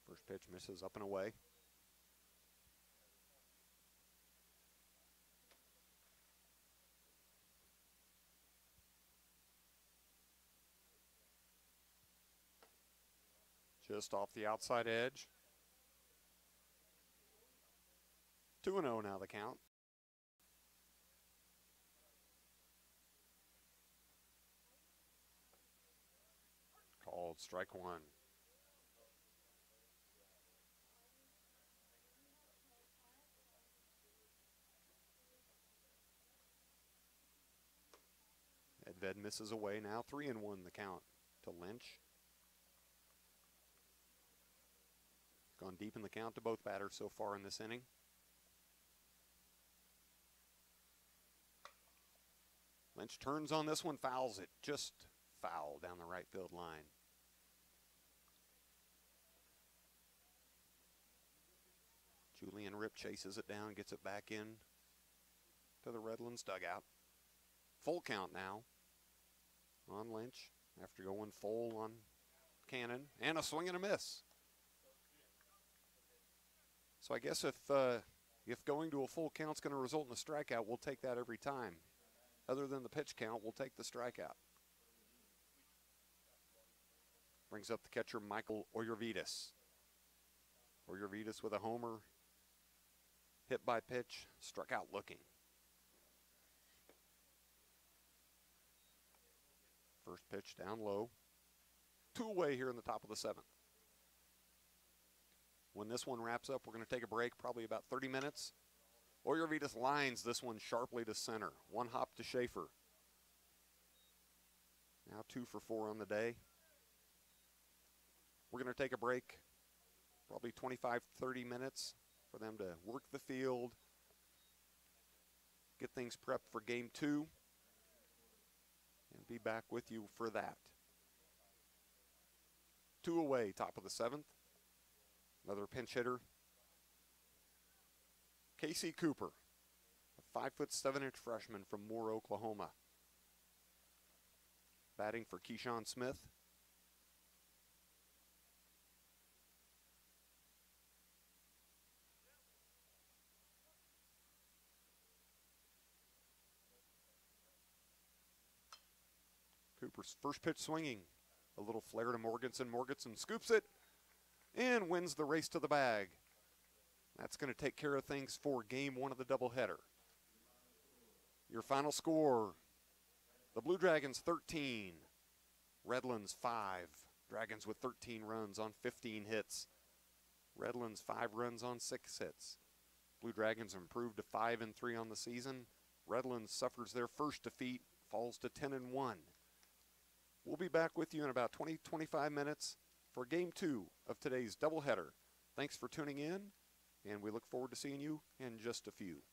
First pitch misses, up and away. Just off the outside edge. 2-0 now the count. Called strike 1. Nedved misses away now, 3-1 the count to Lynch. Gone deep in the count to both batters so far in this inning. Lynch turns on this one, fouls it, just foul down the right field line. Julian Rip chases it down, gets it back in to the Redlands dugout. Full count now on Lynch after going full on Cannon, and a swing and a miss. So I guess if going to a full count is going to result in a strikeout, we'll take that every time. Other than the pitch count, we'll take the strikeout. Brings up the catcher, Michael Oyervides. Oyervides with a homer. Hit by pitch, struck out looking. First pitch down low. 2 away here in the top of the 7th. When this one wraps up, we're going to take a break, probably about 30 minutes. Oyervides lines this one sharply to center. 1 hop to Schaefer. Now 2 for 4 on the day. We're going to take a break, probably 25, 30 minutes for them to work the field, get things prepped for game 2, and be back with you for that. 2 away, top of the 7th. Another pinch hitter, Casey Cooper, a 5'7" freshman from Moore, Oklahoma. Batting for Keyshawn Smith. Cooper's first pitch swinging. A little flare to Morganson. Morganson scoops it and wins the race to the bag. That's going to take care of things for game one of the doubleheader. Your final score, the Blue Dragons 13, Redlands 5. Dragons with 13 runs on 15 hits. Redlands 5 runs on 6 hits. Blue Dragons improved to 5-3 on the season. Redlands suffers their first defeat, falls to 10-1. We'll be back with you in about 20-25 minutes for game 2 of today's doubleheader. Thanks for tuning in, and we look forward to seeing you in just a few.